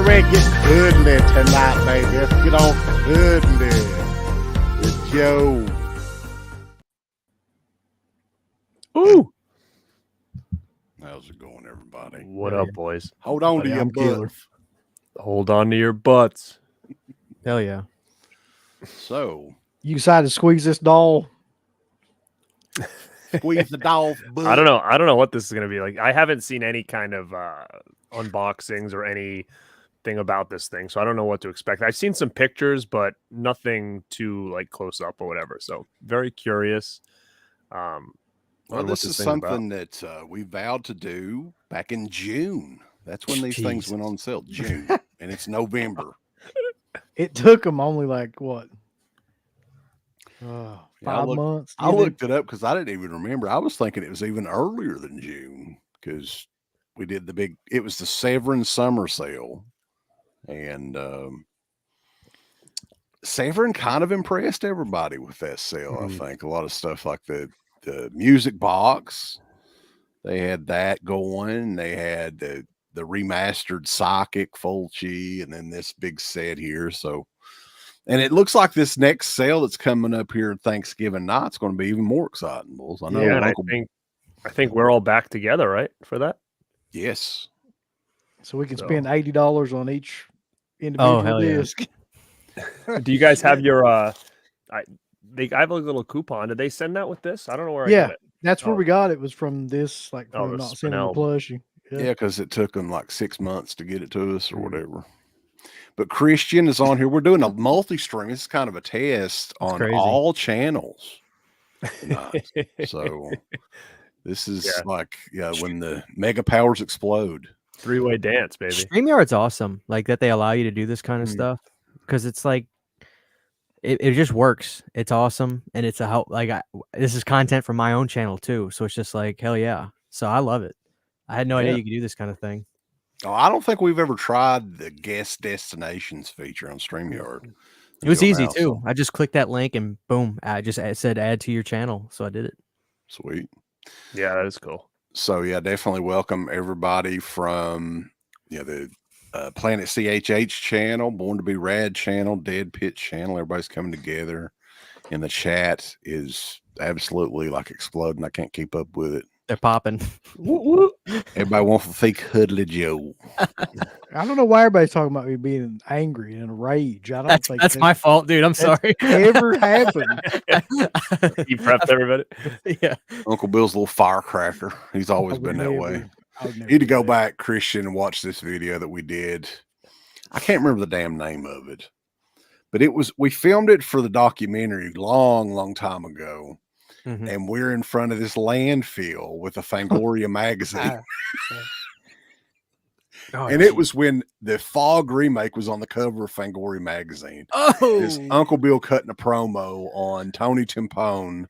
Y'all ready to get cuddly tonight, baby? Let's get on cuddly with Joe. Ooh. How's it going, everybody? What up, boys? Hold on to your butts. Hold on to your butts. Hell yeah. So, You decided to squeeze this doll. squeeze the doll's butt. I don't know. I don't know what this is going to be like. I haven't seen any kind of unboxings or anything about this thing, so I don't know what to expect. I've seen some pictures, but nothing too like close up or whatever. So very curious. Well, this is something that we vowed to do back in June. That's when these things went on sale, June, and it's November. It took them only like what? 5 months. I looked it up because I didn't even remember. I was thinking it was even earlier than June because we did it was the Severin summer sale. And Severin kind of impressed everybody with that sale, I think. A lot of stuff like the music box. They had that going. They had the remastered Psychic Fulci and then this big set here. So, and it looks like this next sale that's coming up here Thanksgiving night's going to be even more exciting, Bulls. I know. Yeah, and I think we're all back together, right, for that? Yes. So we can spend $80 on each individual disc. Do you guys have your I have a little coupon. Did they send that with this? I don't know where I got it. That's where we got it. Was from this, like from the not sending the Spinell plushie. Yeah, because it took them like 6 months to get it to us or whatever. But Christian is on here. We're doing a multi-stream. This is kind of a test on all channels tonight. So this is when the mega powers explode. Three-way dance, baby. StreamYard's awesome. Like that they allow you to do this kind of stuff because it's like it just works. It's awesome, and it's a help. Like this is content from my own channel too, so it's just like hell yeah. So I love it. I had no idea you could do this kind of thing. Oh, I don't think we've ever tried the guest destinations feature on StreamYard. It was easy too. I just clicked that link and boom, it said add to your channel, so I did it. Sweet. Yeah, that is cool. So yeah, definitely welcome everybody from the Planet CHH channel, Born to Be Rad channel, Dead Pit channel. Everybody's coming together, and the chat is absolutely like exploding. I can't keep up with it. They're popping. Everybody wants to think Cuddly Joe. I don't know why everybody's talking about me being angry and in a rage. I don't think that's my fault, dude. I'm sorry. Ever happened? You prepped everybody. Yeah. Uncle Bill's a little firecracker. He's always been that way. You need to go back, Christian, and watch this video that we did. I can't remember the damn name of it, but we filmed it for the documentary long time ago. And we're in front of this landfill with a Fangoria magazine. And it was when the Fog remake was on the cover of Fangoria magazine. His Uncle Bill cutting a promo on Tony Timpone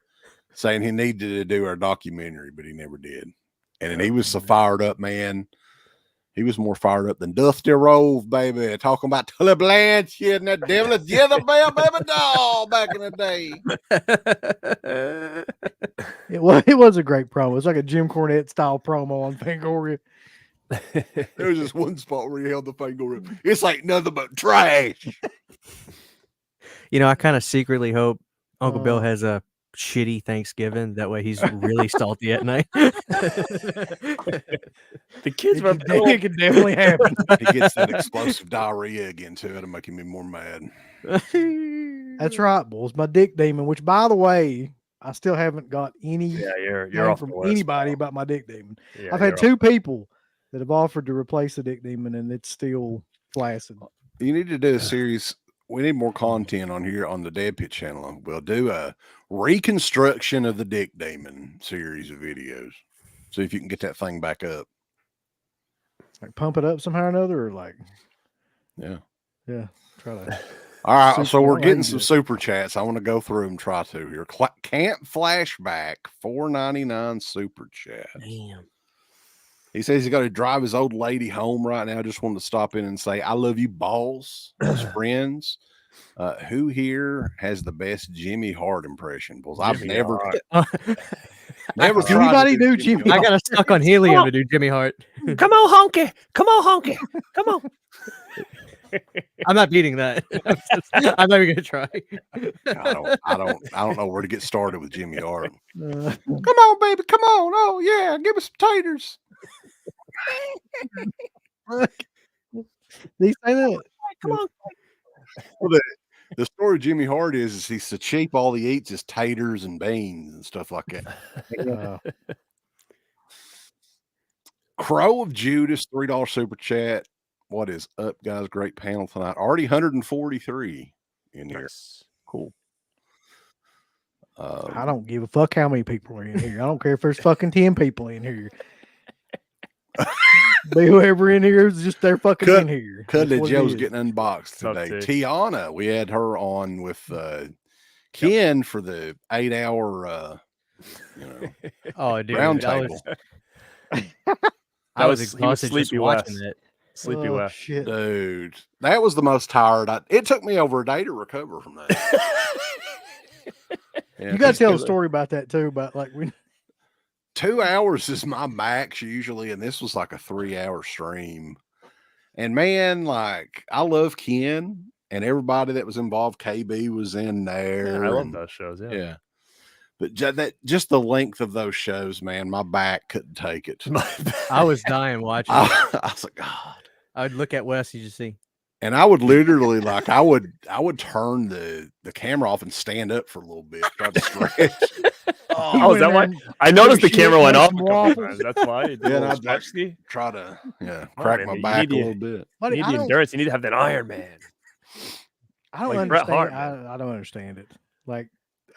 saying he needed to do our documentary, but he never did. And then he was so fired up, man. He was more fired up than Dusty Rove, baby. Talking about Tully Blanche and that devil Jezebel, baby doll back in the day. It was a great promo. It's like a Jim Cornette style promo on Fangoria. There was just one spot where he held the Fangoria. It's like nothing but trash. I kind of secretly hope Uncle Bill has a shitty Thanksgiving. That way he's really salty at night. The kids were it could definitely happen. He gets that explosive diarrhea again too. It'll make him even more mad. That's right, Bulls. My dick demon, which by the way, I still haven't got any you're off from the list, anybody about my dick demon. Yeah, I've had 2 people that have offered to replace the dick demon, and it's still flaccid. You need to do a series. We need more content on here on the Dead Pit channel. We'll do a reconstruction of the Dick Demon series of videos. See if you can get that thing back up. Like pump it up somehow or another, or like, yeah. Try to. All right, so we're getting some super chats. I want to go through and try to here. Camp Flashback $4.99 super chat. Damn. He says he's got to drive his old lady home right now. Just wanted to stop in and say, I love you, balls, as friends. Who here has the best Jimmy Hart impression? Because I've never Does anybody do Jimmy? I got stuck on helium to do Jimmy Hart. Come on, honky. Come on, honky. Come on. I'm not beating that. I'm not even gonna try. I don't know where to get started with Jimmy Hart. Come on, baby, come on. Oh yeah, give us some taters. They say that. Come on. Well, the story of Jimmy Hart is he's so cheap, all he eats is taters and beans and stuff like that. Crow of Judas, $3 super chat. What is up, guys? Great panel tonight. Already 143 in here. Nice. Cool. I don't give a fuck how many people are in here. I don't care if there's fucking 10 people in here. Be whoever in here is just they're fucking in here. Cuddly Joe's getting unboxed today. Tiana, we had her on with Ken for the 8-hour Oh, dude, round table. I was exhausted just watching it. Sleepy West. Shit. Dude, that was the most tired. It took me over a day to recover from that. You got to tell a story about that too. About like 2 hours is my max usually, and this was like a 3-hour stream. And man, like I love Ken and everybody that was involved. KB was in there. Yeah, I love those shows. Yeah. But just the length of those shows, man, my back couldn't take it. I was dying watching. I was like, God. I would look at Wes, you just see. And I would literally like I would turn the camera off and stand up for a little bit, try to stretch. Oh, is that why? I noticed the camera went off a couple times. That's why. Yeah, I'd try to crack my back a little bit. You need the endurance. You need to have that Iron Man. I don't understand. I don't understand it. Like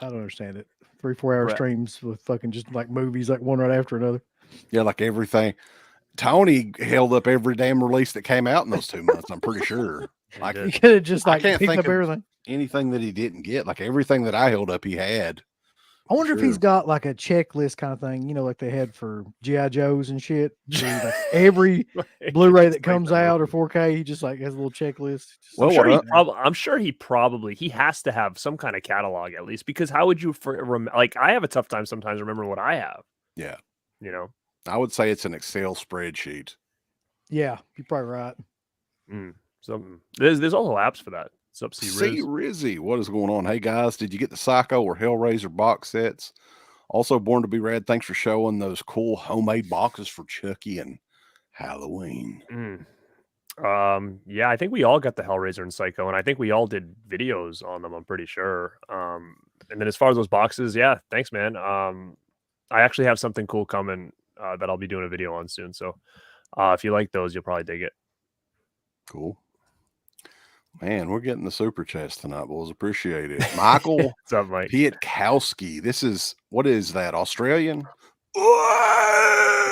I don't understand it. 3-4 hour streams with fucking just like movies, like one right after another. Yeah, like everything. Tony held up every damn release that came out in those 2 months. I'm pretty sure. Like he could have just like picked up everything. Anything that he didn't get, like everything that I held up, he had. I wonder if he's got like a checklist kind of thing, you know, like they had for G.I. Joes and shit. Like every Blu-ray that comes out or 4K, he just like has a little checklist. I'm sure he probably has to have some kind of catalog at least, because how would you like I have a tough time sometimes remembering what I have. Yeah. You know, I would say it's an Excel spreadsheet. Yeah, you're probably right. There's also apps for that. What's up, C Rizzy? What is going on? Hey guys, did you get the Psycho or Hellraiser box sets? Also, Born2beRad, thanks for showing those cool homemade boxes for Chucky and Halloween. Yeah, I think we all got the Hellraiser and Psycho, and I think we all did videos on them. I'm pretty sure. And then as far as those boxes, yeah, thanks, man. I actually have something cool coming that I'll be doing a video on soon. So if you like those, you'll probably dig it. Cool. Man, we're getting the super chats tonight, boys. Appreciate it. Michael What's up, Mike? Pietkowski. What is that? Australian?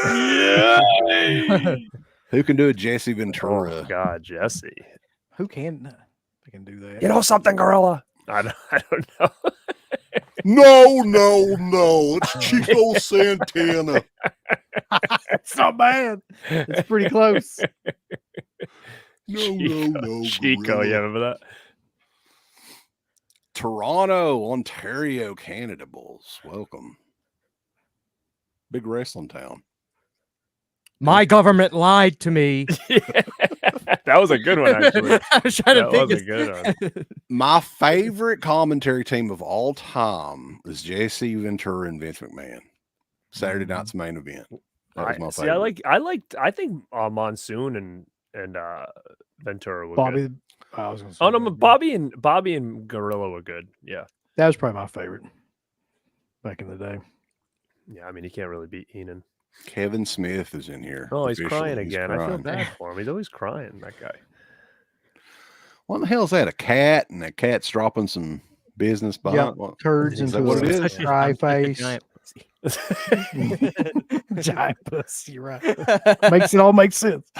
Yeah. Who can do a Jesse Ventura? Oh, God, Jesse. Who can? They can do that. You know something, Gorilla? I don't know. No. It's Chico Santana. It's not bad. It's pretty close. No. Chico, gorilla. yeah, remember that? Toronto, Ontario, Canada, Bulls. Welcome. Big wrestling town. My government lied to me. That was a good one, actually. I was trying to think. That was a good one. My favorite commentary team of all time is Jesse Ventura and Vince McMahon. Saturday night's main event. That was my favorite. I think Monsoon and Ventura were Bobby. good. I was gonna say no, Bobby and Gorilla were good. Yeah, that was probably my favorite back in the day. Yeah, I mean, you can't really beat Heenan. Kevin Smith is in here. Oh, he's crying again. Crying. I feel bad for him. He's always crying, that guy. What the hell is that? A cat, and that cat's dropping some business behind. Yep, turds into what it is? Cry face. Giant Giant pussy, right? Makes it all make sense.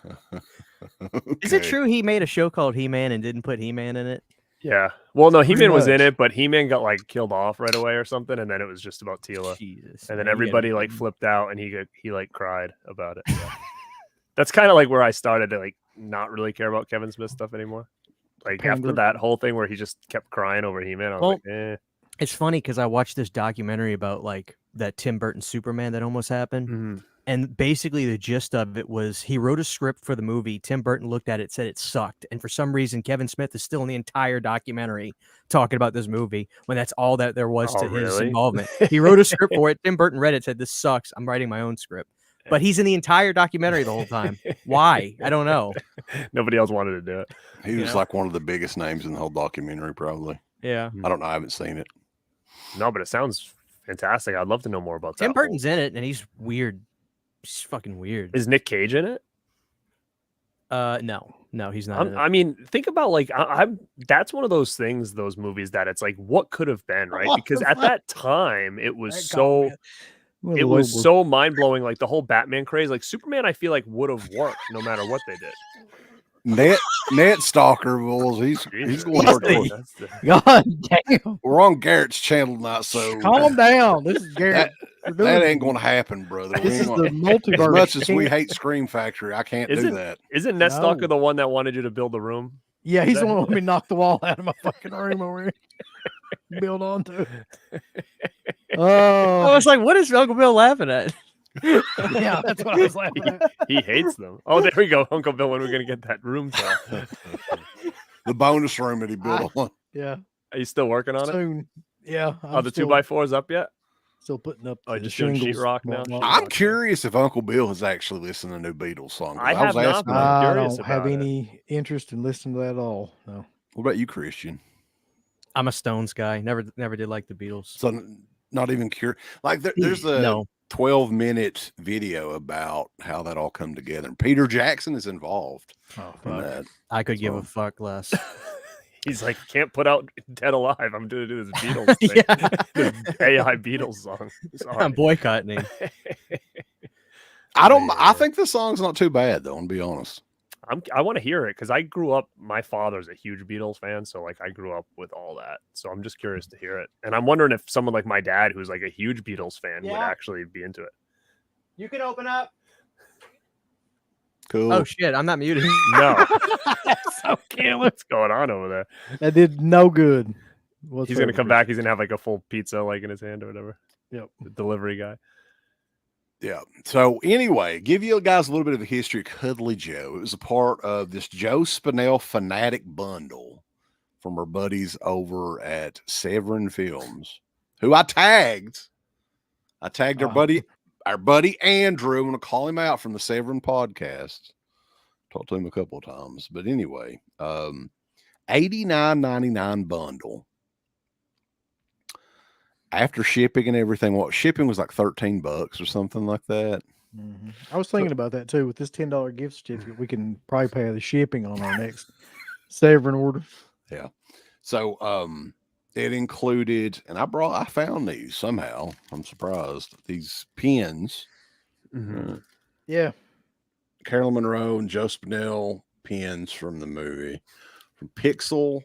Okay. Is it true he made a show called He-Man and didn't put He-Man in it? Yeah. Well, no, He-Man was in much. it, but He-Man got like killed off right away or something, and then it was just about Tila. Jesus. And then man, everybody like flipped out, and he like cried about it. Yeah. That's kind of like where I started to like not really care about Kevin Smith stuff anymore. Like after that whole thing where he just kept crying over He-Man, I was like, eh. It's funny because I watched this documentary about like that Tim Burton Superman that almost happened. Mm-hmm. And basically the gist of it was he wrote a script for the movie. Tim Burton looked at it, said it sucked. And for some reason, Kevin Smith is still in the entire documentary talking about this movie when that's all that there was to his involvement. He wrote a script for it. Tim Burton read it, said, this sucks. I'm writing my own script. But he's in the entire documentary the whole time. Why? I don't know. Nobody else wanted to do it. He was like one of the biggest names in the whole documentary, probably. Yeah. I don't know. I haven't seen it. No, but it sounds fantastic. I'd love to know more about that. Tim Burton's in it, and he's weird. He's fucking weird. Is Nick Cage in it? No, he's not. In it. I mean, think about like I'm. That's one of those things, those movies that it's like, what could have been, right? Because at that time, it was so mind blowing. Like the whole Batman craze, like Superman, I feel like would have worked no matter what they did. Net Stalker rules. He's going hardcore. God damn. We're on Garrett's channel now, so calm down. This is Garrett. That ain't going to happen, brother. This is the multiverse. As much as we hate Scream Factory, I can't do that. Isn't Net Stalker the one that wanted you to build the room? Yeah, he's the one who let me knock the wall out of my fucking room over here. Build onto it. Oh, I was like, what is Uncle Bill laughing at? Yeah, that's what I was laughing at. He hates them. Oh, there we go, Uncle Bill. When we're gonna get that room to the bonus room that he built on. Yeah. Are you still working on it? Soon. Yeah. Are the 2x4s up yet? Still putting up. Oh, just doing sheetrock now. I'm curious if Uncle Bill has actually listened to new Beatles songs. I have not. I don't have any interest in listening to that at all. No. What about you, Christian? I'm a Stones guy. Never did like the Beatles. So not even curious. Like there's a 12-minute video about how that all come together. And Peter Jackson is involved. Oh, fuck. I could give a fuck less. He's like, can't put out Dead Alive. I'm going to do this Beatles thing. This AI Beatles song. Sorry. I'm boycotting him. I think the song's not too bad, though, to be honest. I want to hear it because I grew up, my father's a huge Beatles fan. So like I grew up with all that. So I'm just curious to hear it. And I'm wondering if someone like my dad, who's like a huge Beatles fan, would actually be into it. You can open up. Cool. Oh shit, I'm not muted. No. That's so killer. What's going on over there? That did no good. He's going to come back. He's going to have like a full pizza like in his hand or whatever. Yep. The delivery guy. Yeah. So anyway, give you guys a little bit of a history of Cuddly Joe. It was a part of this Joe Spinell Fanatic bundle from our buddies over at Severin Films, who I tagged. I tagged our buddy Andrew. I'm going to call him out from the Severin podcast. Talked to him a couple of times. But anyway, $89.99 bundle. After shipping and everything, shipping was like $13 or something like that. Mm-hmm. I was thinking about that too. With this $10 gift certificate, we can probably pay the shipping on our next Severin order. Yeah. So it included, and I found these somehow. I'm surprised. These pins. Mm-hmm. Yeah. Carolyn Monroe and Joe Spinell pins from the movie. From Pixel.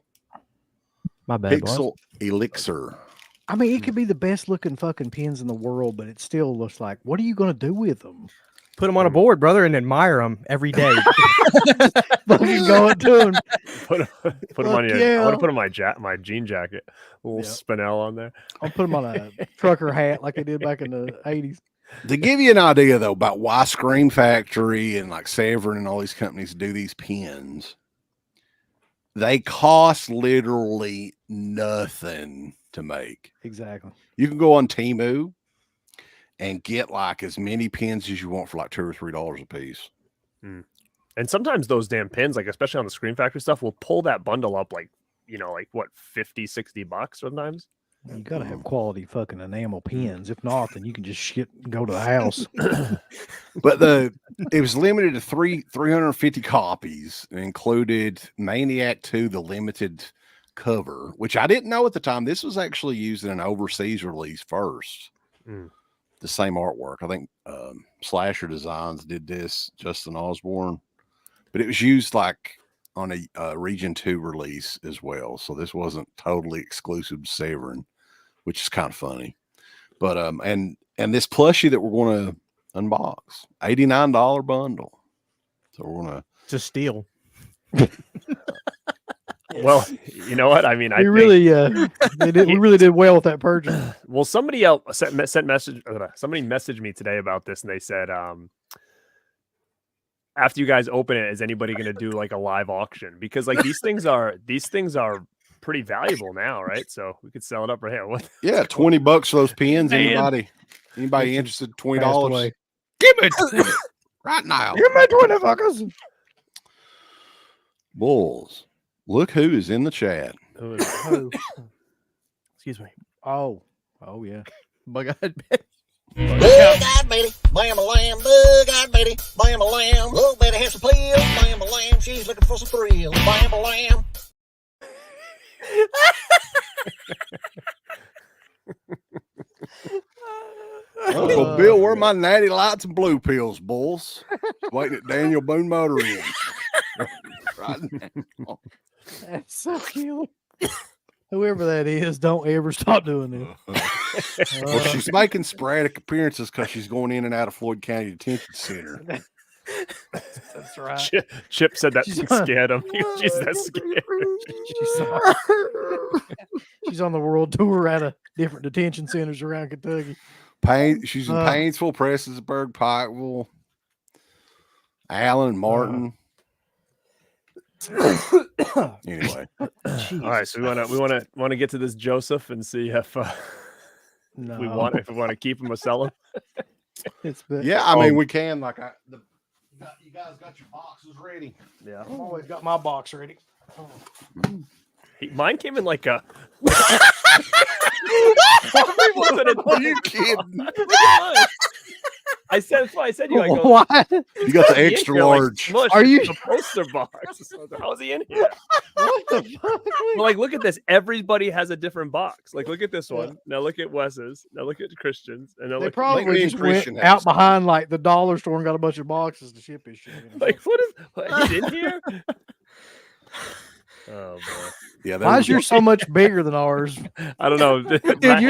My bad. Pixel Elixir. I mean, it could be the best looking fucking pins in the world, but it still looks like, what are you going to do with them? Put them on a board, brother, and admire them every day. Fucking going to them. Put them on your. I want to put on my jean jacket. A little Spinell on there. I'll put them on a trucker hat like they did back in the 80s. To give you an idea, though, about why Scream Factory and like Severin and all these companies do these pins, they cost literally nothing to make. Exactly. You can go on Temu and get like as many pins as you want for like $2 or $3 a piece. And sometimes those damn pins, like especially on the Scream Factory stuff, will pull that bundle up like, like what, $50-$60 sometimes. You gotta have quality fucking enamel pins. If not, then you can just go to the house. But it was limited to 350 copies. It included Maniac 2, the limited cover, which I didn't know at the time. This was actually used in an overseas release first. The same artwork. I think Slasher Designs did this, Justin Osborne, but it was used like on a Region 2 release as well. So this wasn't totally exclusive to Severin, which is kind of funny. But and this plushie that we're going to unbox, $89 bundle. So we're going to steal. Well, you know what? I mean, we really did well with that purchase. Well, somebody else sent message. Somebody messaged me today about this, and they said, after you guys open it, is anybody going to do like a live auction? Because like these things are pretty valuable now, right? So we could sell it up right here. What? Yeah, $20 for those pins. Man. Anybody interested? Passed $20. away. Give me right now. Give me 20 fuckers. Bulls. Look who is in the chat. Oh. Excuse me. Oh yeah. Bug-eyed Bug-eyed Betty, bam a lamb, bug-eyed Betty, bam a lamb. Little Betty has some pills, bam a lamb. She's looking for some thrills, bam a lamb. Uncle Bill, where are my natty lights and blue pills, bulls? Waiting at Daniel Boone Motor Inn. Right now. That's so cute. Whoever that is, don't ever stop doing this. Well, she's making sporadic appearances because she's going in and out of Floyd County Detention Center. That's right. Chip said that She's scared him. She's that scared. She's on the world tour out of different detention centers around Kentucky. She's in Painesville, Prestonsburg, Pikeville, Allen, Martin. Anyway, All right, so we want to get to this Joseph and see if No. we want to keep him or sell him. I mean we can. Like you guys got your boxes ready. Yeah, I've always got my box ready. Mine came in like a. Are you kidding? I said that's why I said you. I go, What? You got the extra large. Are you- the poster box? How's he in here? What the fuck? Well, like, look at this. Everybody has a different box. Like, look at this one. Now look at Wes's. Now look at Christian's. And now They look probably me and just Christian went have out some. behind like the dollar store and got a bunch of boxes to ship his shit. like what he's in here? Oh boy. Yeah, Why is yours so much bigger than ours? I don't know. Dude,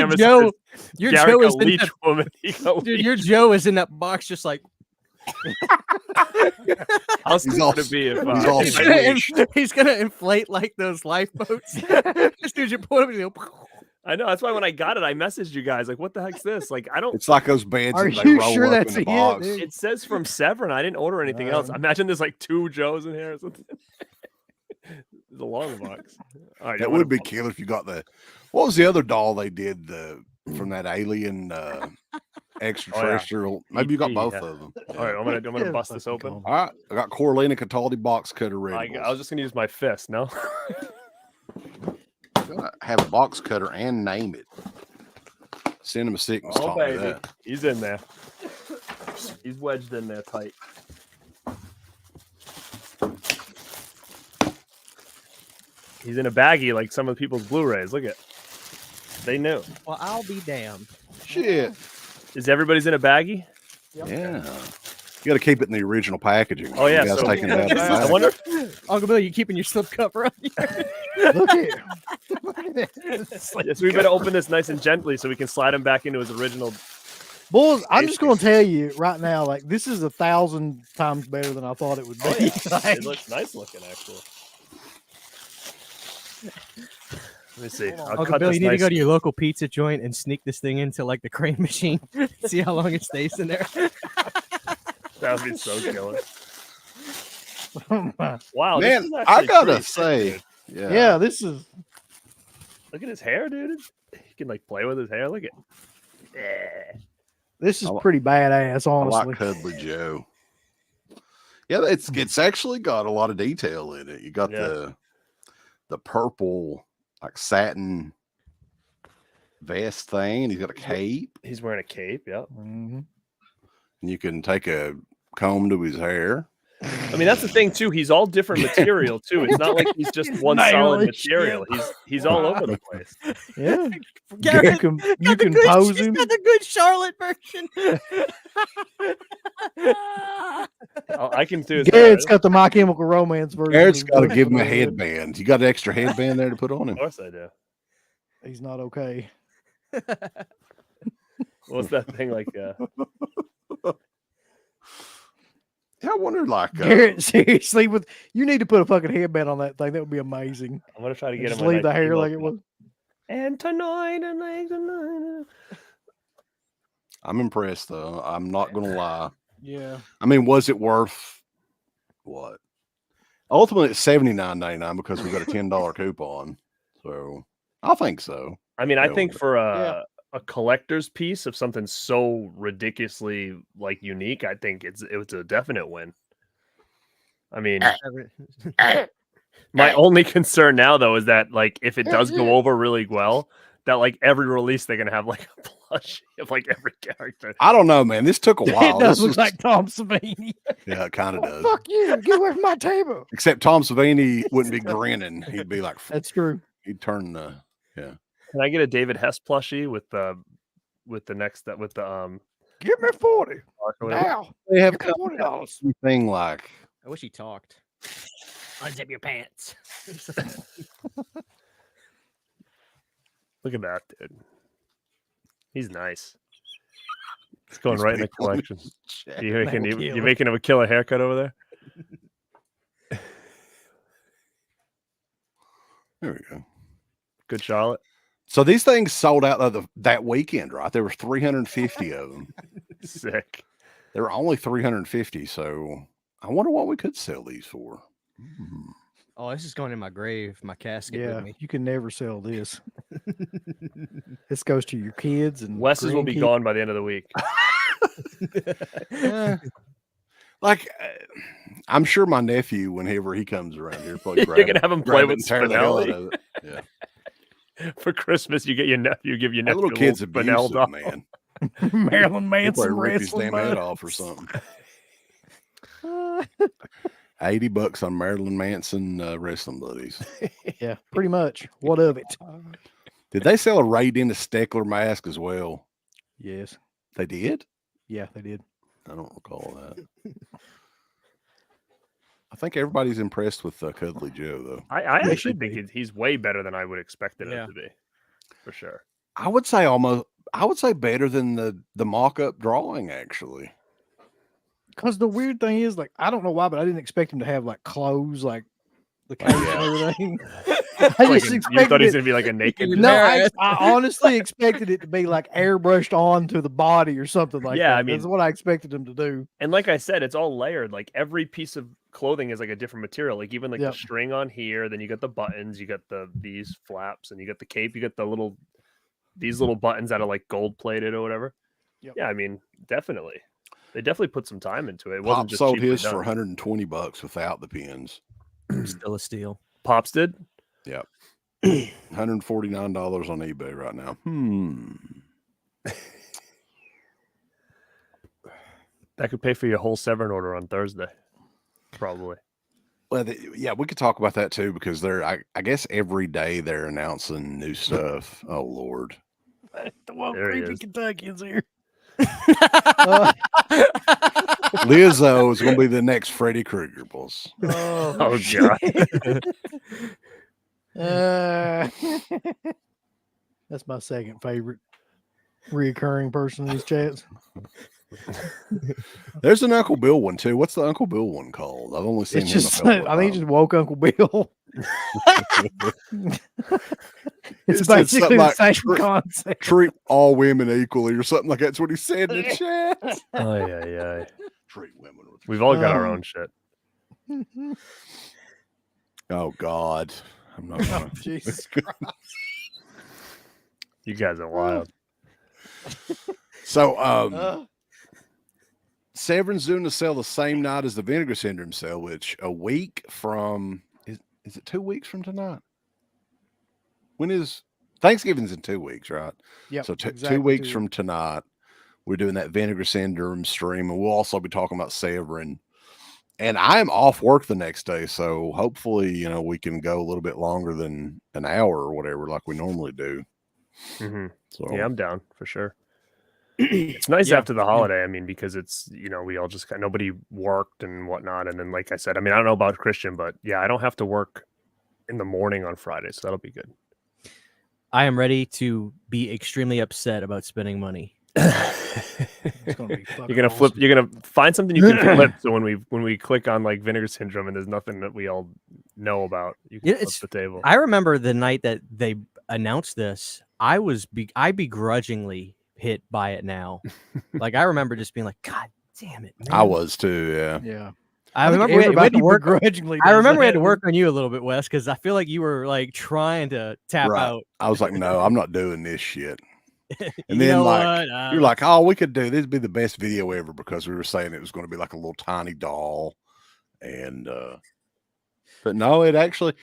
your Joe is in Leech that, woman. dude, your Joe is in that box just like How stupid all- would it be if he's all he's gonna, squished. he's gonna inflate like those lifeboats. Just dude, you put him and you go, I know that's why when I got it, I messaged you guys like, "What the heck's this?" Like, I don't. It's like those bands Are that they you roll sure up that's in the it, box. dude? It says from Severin. I didn't order anything else. Imagine there's like 2 Joes in here or something. There's a long box. All right, That would be killer if you got the. What was the other doll they did from that alien extraterrestrial? Maybe you got E.T., both yeah. of them. All right, I'm gonna bust this open. All right, I got Corlina Cataldi box cutter ready. I was just gonna use my fist. No. Gotta have a box cutter and name it. Cinema Sickness Oh taught me baby, that. he's in there. He's wedged in there tight. He's in a baggie like some of the people's Blu-rays. Look at. They knew. well, I'll be damned. Shit. Is everybody's in a baggie? Yeah. You got to keep it in the original packaging. Oh, yeah, You guys so- taking it out of the I bag. wonder. Uncle Bill, you keeping your slip cover up here? Look at Yes, we better open this nice and gently so we can slide him back into his original. Bulls, I'm just going to tell you right now, like this is 1,000 times better than I thought it would be. Oh, yeah. Like, It looks nice looking, actually. Let me see. I'll Uncle cut Bill, this you need to nice- go to your local pizza joint and sneak this thing into like the crane machine. See how long it stays in there. That would be so killer. oh my- Wow, this Man, is I actually gotta pretty say, sick, yeah. yeah, this is Look at his hair, dude. He can like play with his hair. Look at. Yeah. this is I li- pretty badass, I honestly. like Cuddly Joe. Yeah, it's actually got a lot of detail in it. You got Yeah. the purple like satin vest thing, and he's got a cape, He's wearing a cape. Yeah. Mhm. and you can take a comb to his hair. I mean, that's the thing too. He's all different material too. It's not like he's just one solid nailing material. He's all over the place. Yeah, Garrett, you can, got you the can good- pose she's him. got the good Charlotte version. I can do his Garrett's hair. got the My Chemical Romance version. Garrett's of got to the- give him a headband. You got an extra headband there to put on him. Of course I do. He's not okay. What's that thing like? Yeah, I wonder, like, Garrett, seriously, you need to put a fucking headband on that thing. That would be amazing. I'm gonna try to get Just him. leave the hair like it was. And tonight and like tonight. I'm impressed though. I'm not gonna lie. Yeah. I mean, was it worth what? Ultimately, it's $79.99 because we got a $10 coupon. So I think so. I mean, I Yeah, think we'll- for a collector's piece of something so ridiculously like unique, I think it was a definite win. I mean, my only concern now though is that like if it does go over really well, that like every release they're gonna have like a plushie of like every character. I don't know, man. This took a while. It does This look was- like Tom Savini. Yeah, it kind of does. Fuck you! Get away from my table. Except Tom Savini wouldn't be grinning. He'd be like, That's true. he'd turn the Can I get a David Hess plushie with the Give me 40 arc or whatever? now. They have Give me $40. thing like I wish he talked. Unzip your pants. Look at that, dude. He's nice. It's going He's right in the making- collection. You That will you kill it. making him a killer haircut over there? there we go. Good Charlotte. So these things sold out that weekend, right? There were 350 of them. Sick. There were only 350, so I wonder what we could sell these for. Hmm. Oh, this is going in my grave, my casket Yeah, with me. you can never sell this. This goes to your kids and Wes's will be grandkids. gone by the end of the week. Like, I'm sure my nephew, whenever he comes around here, probably You're grab gonna it- have him grab play it with and tear the hell out Spinelli. of it. Yeah, For Christmas, you get your nephew, give your that nephew little a kid's Spinell abusive, doll. man. Marilyn He'll Manson probably rip his wrestling damn head butt. off or something. $80 on Marilyn Manson wrestling buddies. Yeah, pretty much. What of it? Did they sell a Ray Dennis Steckler mask as well? Yes. They did? Yeah, they did. I don't recall that. I think everybody's impressed with Cuddly Joe, though. I They actually should think he's way better than I would expect it Yeah. to be, for sure. I would say better than the mock-up drawing, actually. Because the weird thing is, like, I don't know why, but I didn't expect him to have like clothes, like the cape and everything. I Like just you thought expected he's it. gonna be like a naked. No, I honestly expected it to be like airbrushed onto the body or something like Yeah, that. I mean- That's what I expected him to do. And like I said, it's all layered. Like every piece of clothing is like a different material. Like even like Yep. the string on here, then you got the buttons, you got these flaps, and you got the cape, you got these little buttons that are like gold plated or whatever. Yep. Yeah, I mean, definitely. They definitely put some time into it. It Pop wasn't just sold cheaply his done. for $120 without the pins. Still a steal. Pops did. $149 on eBay right now. That could pay for your whole Severin order on Thursday. Probably. Well, yeah, we could talk about that too because I guess every day they're announcing new stuff. Oh Lord, The one There he creepy is. Kentuckians here. Lizzo is going to be the next Freddy Krueger, boss. Oh, Oh shit. god. That's my second favorite reoccurring person in these chats. There's an Uncle Bill one too. What's the Uncle Bill one called? I've only seen It's him. just, a couple I of think he times. just woke Uncle Bill. It's It said basically something the like same tri- concept. treat all women equally, or something like that's what he said in the chat. Ay. Treat women with. We've all got our Oh. own shit. Oh God, I'm not. Oh, Gonna... Jesus. You guys are wild. So, Severin's doing the sale the same night as the Vinegar Syndrome sale, which a week from is it 2 weeks from tonight? When is Thanksgiving's in 2 weeks, right? Yep, So exactly 2 weeks 2 from tonight, we're doing that Vinegar Syndrome stream, and we'll also be talking about Severin. And I am off work the next day, so hopefully, we can go a little bit longer than an hour or whatever, like we normally do. hmm So Yeah, I'm down for sure. It's nice Yeah, after the holiday. I mean, because it's we all just nobody worked and whatnot, and then like I said, I mean, I don't know about Christian, but yeah, I don't have to work in the morning on Friday, so that'll be good. I am ready to be extremely upset about spending money. It's gonna be fucking You're gonna flip. awesome. You're gonna find something you can flip. So when we click on like Vinegar Syndrome and there's nothing that we all know about, you can Yeah, flip the table. I remember the night that they announced this. I begrudgingly hit by it now. Like I remember just being like, God damn it, man. I was too. Yeah. Yeah. I think remember we had everybody to work. begrudgingly I does remember we had that. to work on you a little bit, Wes, because I feel like you were like trying to tap Right. out. I was like, no, I'm not doing this shit. And You then know like what? you're like, oh, we could do this would be the best video ever because we were saying it was going to be like a little tiny doll. And but no, it actually,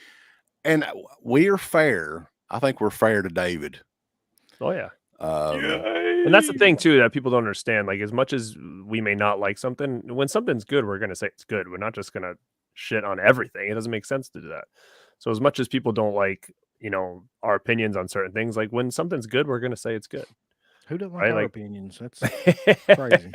and we are fair. I think we're fair to David. Oh yeah. And And that's the thing too that people don't understand. Like as much as we may not like something, when something's good, we're gonna say it's good. We're not just gonna shit on everything. It doesn't make sense to do that. So as much as people don't like, our opinions on certain things, like when something's good, we're gonna say it's good. Who doesn't like Right, our like- opinions? That's crazy.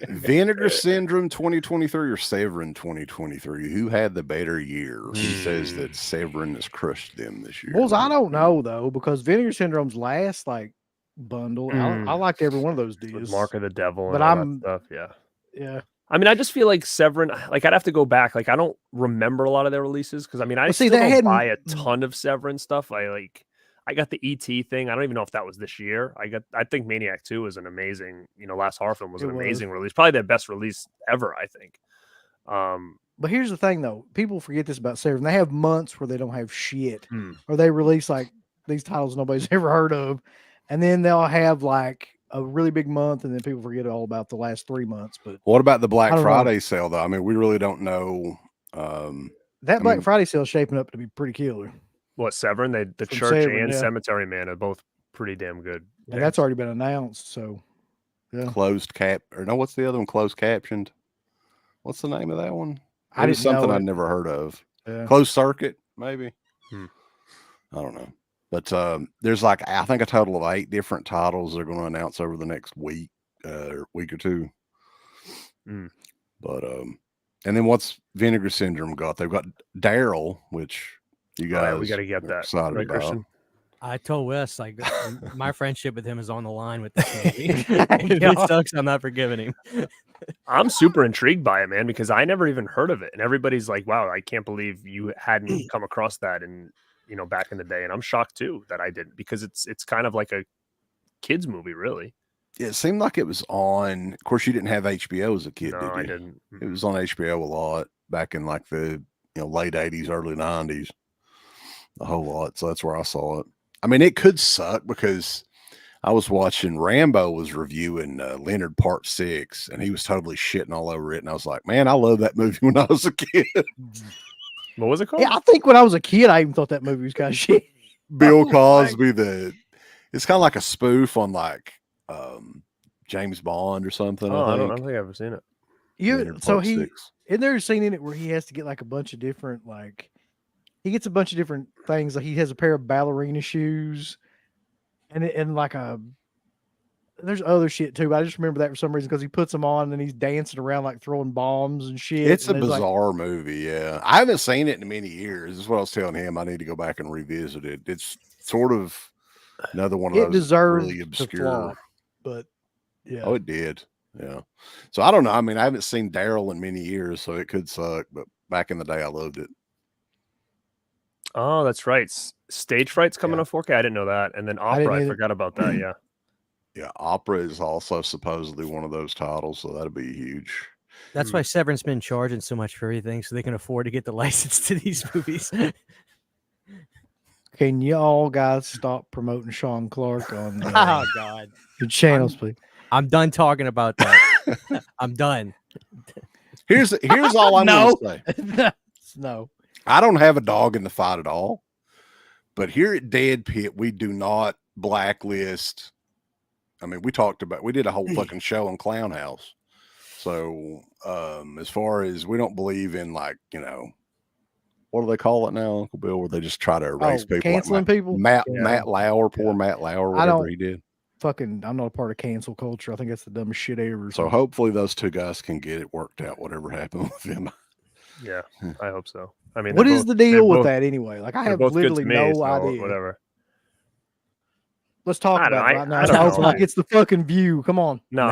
Vinegar Syndrome 2023 or Severin 2023? Who had the better year? He says that Severin has crushed them this year. Bulls, I don't know though, because Vinegar Syndrome's last like bundle, I liked every one of those With deals. Mark of the Devil, But and all I'm- that stuff. Yeah. Yeah. I mean, I just feel like Severin. Like I'd have to go back. Like I don't remember a lot of their releases because I mean, I Well, see, still they don't hadn't- buy a ton of Severin stuff. I got the ET thing. I don't even know if that was this year. I think Maniac 2 was an amazing, last horror film was It an was. amazing release. Probably their best release ever, I think. But here's the thing though, people forget this about Severin. They have months where they don't have shit. Hmm. Or they release like these titles nobody's ever heard of. And then they'll have like a really big month, and then people forget all about the last 3 months. But What about the Black I don't know. Friday sale though? I mean, we really don't know. that Black mean- Friday sale is shaping up to be pretty killer. What Severin? The From Church Severin, and yeah. Cemetery Man are both pretty damn good. And that's picks. already been announced. So yeah. Closed cap or no? What's the other one? Closed captioned. What's the name of that one? I It was didn't know something it. I'd never heard of. Yeah. Closed circuit, maybe. Hmm. I don't know. But there's like I think a total of 8 different titles they're going to announce over the next week or two. Hmm. But and then what's Vinegar Syndrome got? They've got Daryl, which you Oh, yeah, guys we got to get are that. excited Right, about. Christian? I told Wes like my friendship with him is on the line with this movie. I If know. it sucks, I'm not forgiving him. I'm super intrigued by it, man, because I never even heard of it, and everybody's like, "Wow, I can't believe you hadn't come across that." And back in the day, and I'm shocked too that I didn't, because it's kind of like a kids movie, really. It seemed like it was on. Of course, you didn't have HBO as a kid, No, did you? I didn't. It was on HBO a lot back in like the late 80s, early 90s, a whole lot. So that's where I saw it. I mean, it could suck because I was watching Rambo was reviewing Leonard Part 6, and he was totally shitting all over it. And I was like, man, I love that movie when I was a kid. What was it called? Yeah, I think when I was a kid, I even thought that movie was kind of shit. Bill Oh, Cosby, it's kind of like a spoof on like James Bond or something. Oh, I I don't think. think I've ever seen it. Leonard So Part he 6. isn't there a scene in it where he has to get like a bunch of different he gets a bunch of different things. Like he has a pair of ballerina shoes, and like there's other shit too. But I just remember that for some reason because he puts them on and he's dancing around like throwing bombs and shit. It's a and there's, like, bizarre movie. Yeah. I haven't seen it in many years. This is what I was telling him. I need to go back and revisit it. It's sort of another one of it those deserved really to obscure. flop, but yeah. Oh, it did. Yeah. So I don't know. I mean, I haven't seen Daryl in many years, so it could suck, but back in the day, I loved it. Oh, that's right. Stage Fright's coming Yeah. on 4K. I didn't know that. And then I didn't Opera, I either. forgot about that. Yeah. Yeah. Opera is also supposedly one of those titles, so that'll be huge. That's why Severin's been charging so much for everything, so they can afford to get the license to these movies. Can y'all guys stop promoting Sean Clark on Oh God, your channels, please? I'm done talking about that. I'm done. Here's all I'm No. going to say. No. I don't have a dog in the fight at all, but here at Dead Pit, we do not blacklist. I mean, we did a whole fucking show on Clown House. So, as far as we don't believe in what do they call it now, Uncle Bill, where they just try to erase people, canceling like people? Matt Yeah. Lauer, poor Matt Lauer, I whatever don't- he did. I'm not a part of cancel culture. I think that's the dumbest shit ever. So hopefully those two guys can get it worked out, whatever happened with them. Yeah. I hope so. I mean, what they're is both- the they're deal with both- that anyway? Like I they're have both good to literally me, no so idea. Whatever. Let's talk I don't about it know, right now. I don't It's know. like it's the fucking View. Come on. No,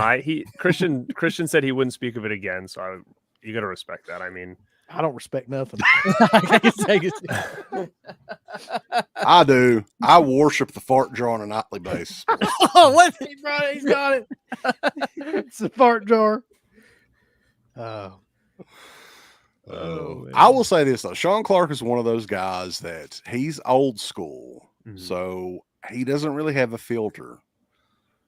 Christian said he wouldn't speak of it again. So you got to respect that. I mean, I don't respect nothing. I do. I worship the fart jar on a nightly basis. Oh, what? He's got it. It's a fart jar. Oh. Oh, I will say this though. Sean Clark is one of those guys that he's old school. Mhm. So he doesn't really have a filter.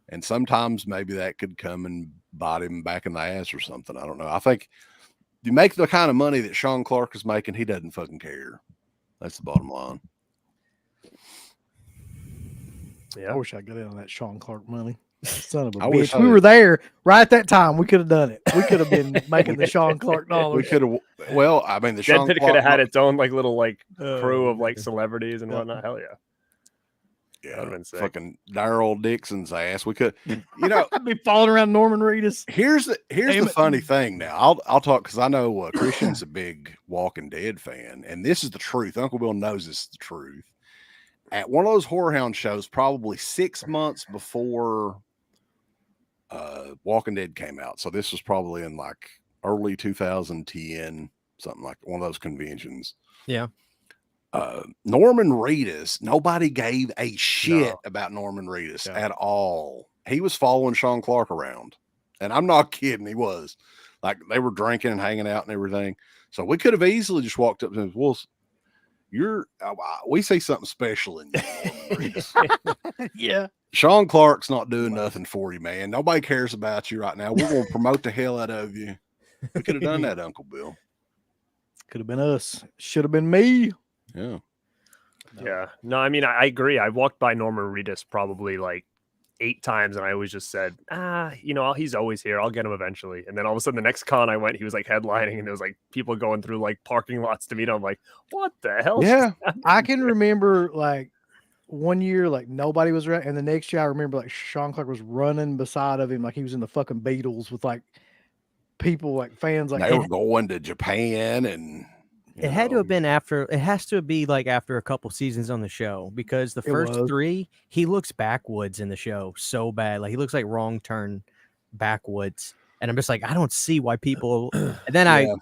And sometimes maybe that could come and bite him back in the ass or something. I don't know. I think you make the kind of money that Sean Clark is making, he doesn't fucking care. That's the bottom line. yeah. I wish I got in on that Sean Clark money. Son of a I wish bitch. I We did. were there right at that time. We could have done it. We could have been making the Sean Clark We dollars. could have, well, I mean, the Dead Sean Pit Clark could have had its own like little like crew Oh, of like celebrities and Yeah. whatnot. Hell yeah. That'd have yeah, been sick. fucking Daryl Dixon's ass. We could, you know, I'd be falling around Norman Reedus. here's the Damn it. funny thing. Now I'll talk because I know Christian's a big Walking Dead fan, and this is the truth. Uncle Bill knows this is the truth. At one of those horror hound shows, probably 6 months before Walking Dead came out, so this was probably in like early 2010, something like one of those conventions. Yeah. Norman Reedus, nobody gave a shit No. about Norman Reedus Yeah. at all. He was following Sean Clark around. And I'm not kidding. He was like, they were drinking and hanging out and everything. So we could have easily just walked up to him. Well, we see something special in you, Norman Reedus. Yeah. Sean Clark's not doing nothing for you, man. Nobody cares about you right now. We're going to promote the hell out of you. We could have done that, Uncle Bill. Could have been us. Should have been me. Yeah. Yeah. No, I mean, I agree. I walked by Norman Reedus probably like 8 times, and I always just said, he's always here. I'll get him eventually. And then all of a sudden, the next con I went, he was like headlining, and there was like people going through like parking lots to meet him. I'm like, what the hell? Yeah. I can remember like one year, like nobody was around, and the next year I remember like Sean Clark was running beside of him, like he was in the fucking Beatles with like people, like fans, like They were going to Japan and It had to have been after. It has to be like after a couple seasons on the show because the first was. 3, he looks backwoods in the show so bad. Like he looks like wrong turn backwoods, and I'm just like, I don't see why people. And then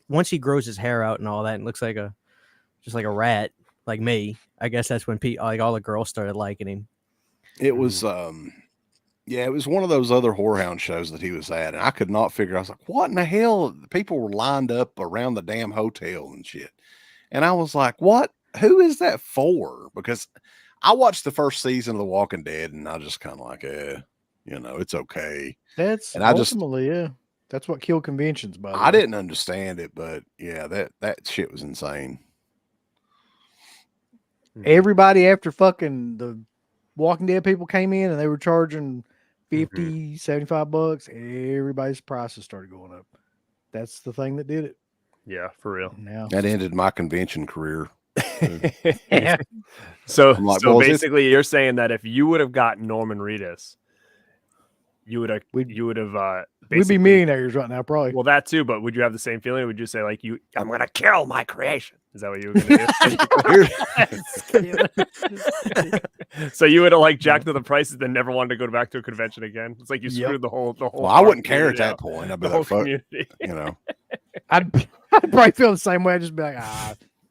once he grows his hair out and all that, and looks like just like a rat, like me. I guess that's when like all the girls started liking him. it was it was one of those other whorehound shows that he was at, and I could not figure. I was like, what in the hell? People were lined up around the damn hotel and shit, and I was like, what? Who is that for? Because I watched the first season of The Walking Dead, and I just kind of like, it's okay. that's And I just- ultimately, that's what killed conventions. By the way. I didn't understand it, but yeah, that shit was insane. Everybody after fucking the Walking Dead people came in and they were charging 50, $75. Everybody's prices started going up. That's the thing that did it. Yeah, for real. Now, That ended my convention career. yeah, So, I'm like, so well, is it- basically, you're saying that if you would have gotten Norman Reedus, you would have We'd be basically- millionaires right now, probably. Well, that too, but would you have the same feeling? Or would you say like I'm gonna kill my creation? Is that what you were gonna do? So you would have like jacked up the prices, then never wanted to go back to a convention again. It's like you Yep. screwed the whole. Well, I wouldn't care at community that out. point. I'd be The whole like, fuck, community. you know. I'd probably feel the same way. I'd just be like,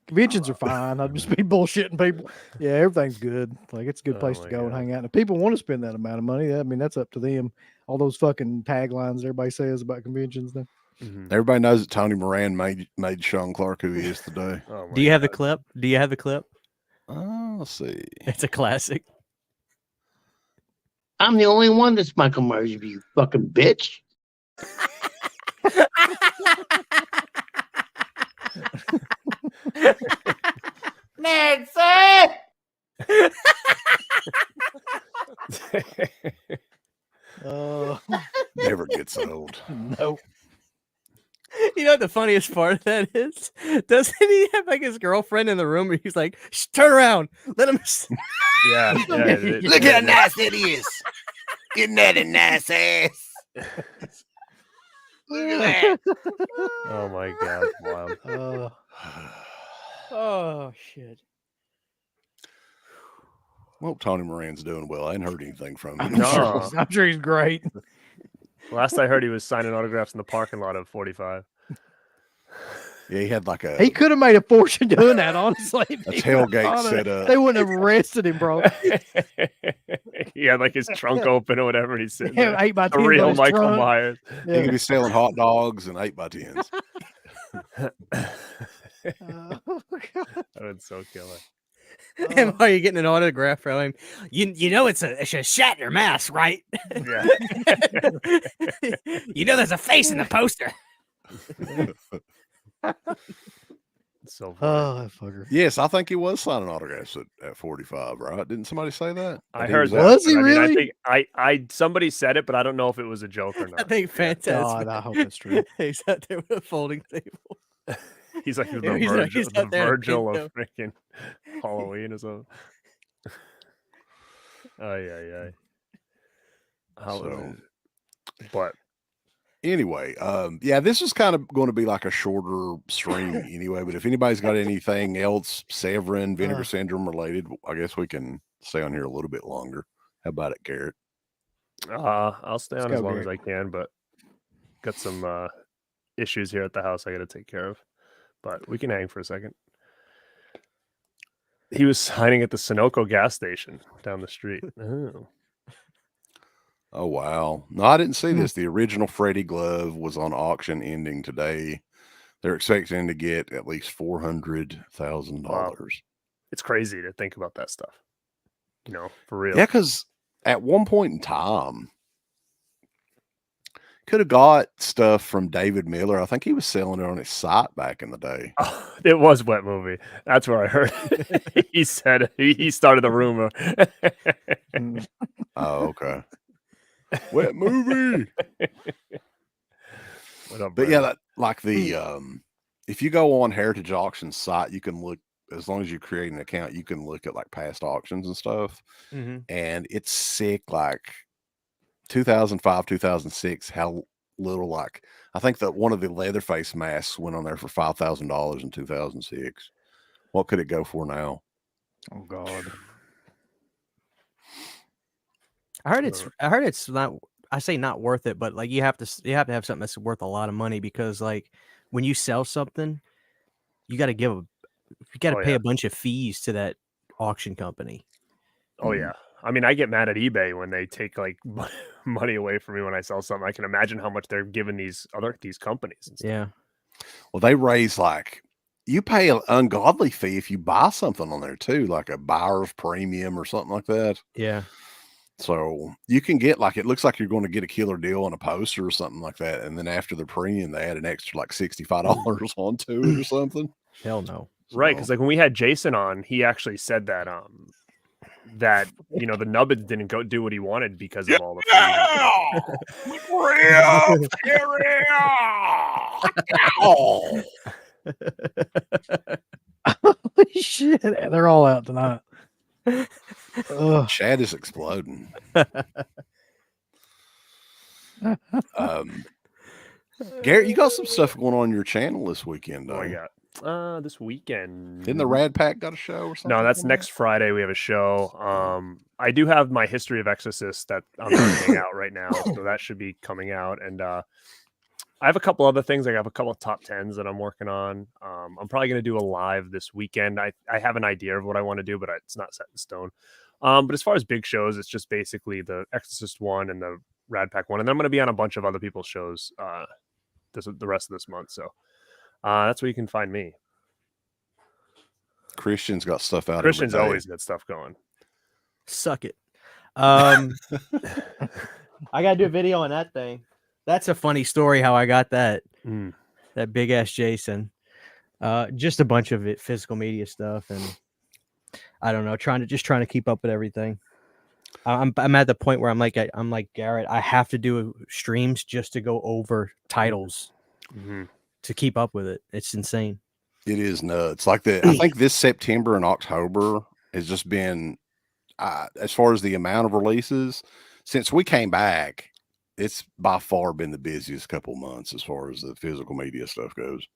conventions are fine. I'd just be bullshitting people. Yeah, everything's good. Like it's a good place Oh to my go and God. hang out. And if people want to spend that amount of money, I mean, that's up to them. All those fucking taglines everybody says about conventions. Then Mhm. Everybody knows that Tony Moran made Sean Clark who he is today. Oh my Do you have the God. clip? Do you have the clip? Let's see. It's a classic. I'm the only one that's Michael Myers, you fucking bitch. Nancy! Never gets old. no, You know what the funniest part of that is? Doesn't he have like his girlfriend in the room? And he's like, "Shh, turn around, let him." Yeah. Look how nice it is. Isn't that a nice ass? Look at that. Oh my God! Wow. Oh shit! Well, Tony Moran's doing well. I ain't heard anything from him. No. I'm sure he's great. Last I heard, he was signing autographs in the parking lot of 45. Yeah, he had like a He could have made a fortune doing that, honestly. a tailgate set up. They wouldn't have arrested him, bro. He had like his trunk open or whatever, and he's sitting Yeah, there. 8x10 A on real his Michael trunk. Myers. He could be selling hot dogs and 8x10s. Oh, God. That would so killer. And while you're getting an autograph from him, you know it's a Shatner mask, right? Yeah. You know there's a face in the poster. So funny. Oh, that fucker. Yes, I think he was signing autographs at 45, right? Didn't somebody say that? I That heard was that. Was he but I mean, really? I think somebody said it, but I don't know if it was a joke or I not. think fantastic. God, I hope that's true. He's out there with a folding table. He's like the Yeah, he's Virgil, out the there in Virgil Pinto. of freaking Halloween or something. Yeah. So- But Anyway, yeah, this is kind of going to be like a shorter stream anyway. But if anybody's got anything else, Severin, Vinegar Syndrome related, I guess we can stay on here a little bit longer. How about it, Garrett? I'll stay on Let's as go, long as I Garrett. can, but got some issues here at the house I got to take care of. But we can hang for a second. He was signing at the Sunoco gas station down the street. Oh. Oh, wow. No, I didn't see this. The original Freddy glove was on auction ending today. They're expecting to get at least $400,000. Wow. It's crazy to think about that stuff. You know, for real. Yeah, because at one point in time, could have got stuff from David Miller. I think he was selling it on his site back in the day. Oh, it was Wet Movie. That's where I heard it. He said he started the rumor. Oh, okay. Wet Movie. What up, But yeah, Brandon? that, like the if you go on Heritage Auctions site, you can look, as long as you create an account, you can look at like past auctions and stuff. Mm-hmm. And it's sick, like 2005, 2006, how little, like I think that one of the Leatherface masks went on there for $5,000 in 2006. What could it go for now? Oh, God. I heard it's not. I say not worth it, but like you have to have something that's worth a lot of money, because like when you sell something, you got to pay yeah. a bunch of fees to that auction company. Oh yeah. I mean, I get mad at eBay when they take like money away from me when I sell something. I can imagine how much they're giving these companies and stuff. Yeah. Well, they raise, like, you pay an ungodly fee if you buy something on there too, like a buyer's premium or something like that. Yeah. So you can get, like, it looks like you're going to get a killer deal on a poster or something like that. And then after the premium, they add an extra like $65 onto it or something. Hell no. Right, because like when we had Jason on, he actually said that that you know the Nubbins didn't go do what he wanted because of all the fees. Oh. Holy shit. They're all out tonight. Ugh. Chad is exploding. Garrett, you got some stuff going on your channel this weekend, Oh though. my god. This weekend. Didn't the Rad Pack got a show or something? No, that's coming up? next Friday. We have a show. I do have my History of Exorcist that I'm putting out right now, so that should be coming out. And I have a couple other things. I have a couple of top 10s that I'm working on. I'm probably going to do a live this weekend. I have an idea of what I want to do, but it's not set in stone. But as far as big shows, it's just basically the Exorcist one and the Rad Pack one, and then I'm going to be on a bunch of other people's shows the rest of this month. So that's where you can find me. Christian's got stuff out. Christian's every day. always got stuff going. Suck it. I gotta do a video on that thing. That's a funny story how I got that that big ass Jason. Just a bunch of it, physical media stuff, and I don't know, trying to keep up with everything. I'm at the point where I'm like Garrett, I have to do streams just to go over titles to keep up with it. It's insane. It is nuts. Like I think this September and October has just been, as far as the amount of releases, since we came back, it's by far been the busiest couple months as far as the physical media stuff goes.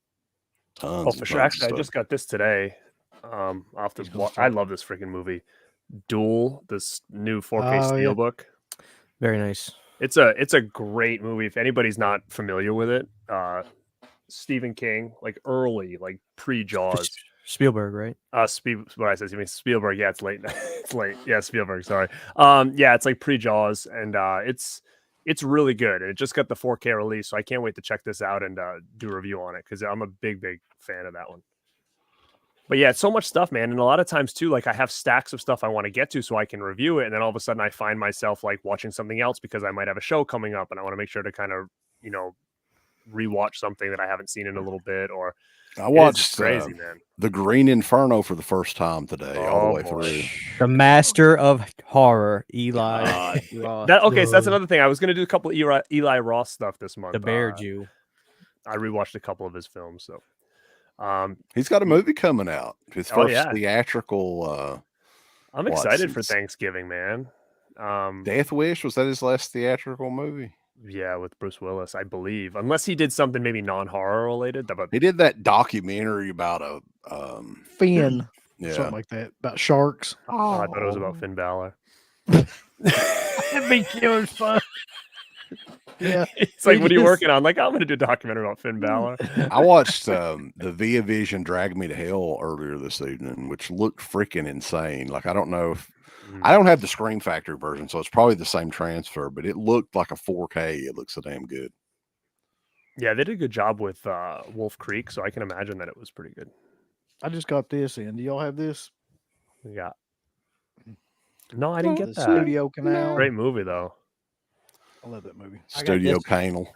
Tons. Oh, for sure. Actually, I just got this today. I love this freaking movie. Duel, this new 4K Oh, yeah. Steelbook. Very nice. It's a great movie. If anybody's not familiar with it, Stephen King, like early, like pre-Jaws. Spielberg, right? What I said, you mean Spielberg? Yeah, it's late. It's late. Yeah, Spielberg. Sorry. Yeah, it's like pre-Jaws, and it's really good. And it just got the 4K release, so I can't wait to check this out and do a review on it because I'm a big fan of that one. But yeah, it's so much stuff, man. And a lot of times too, like I have stacks of stuff I want to get to so I can review it. And then all of a sudden I find myself like watching something else because I might have a show coming up and I want to make sure to kind of, rewatch something that I haven't seen in a little bit. Or I watched crazy, man. The Green Inferno for the first time today, all the way boy. through. The master of horror, Eli Roth. So that's another thing. I was going to do a couple of Eli Roth stuff this month. The Bear Jew. I rewatched a couple of his films. So he's got a movie coming out. His first yeah. theatrical. I'm excited for Thanksgiving, man. Death Wish, was that his last theatrical movie? Yeah, with Bruce Willis, I believe. Unless he did something maybe non-horror related. But He did that documentary about a Finn, yeah. something like that, about sharks. Oh, I thought it was about Finn Balor. That'd be killer fun. Yeah, It's like, what are you working on? Like, I'm going to do a documentary about Finn Balor. I watched the Via Vision Drag Me to Hell earlier this evening, which looked freaking insane. Like, I don't know if I don't have the Scream Factory version, so it's probably the same transfer, but it looked like a 4K. It looks so damn good. Yeah, they did a good job with Wolf Creek, so I can imagine that it was pretty good. I just got this in. Do y'all have this? Yeah. No, I didn't The get that. Studio Canal. Great movie, though. I love that movie. Studio Canal.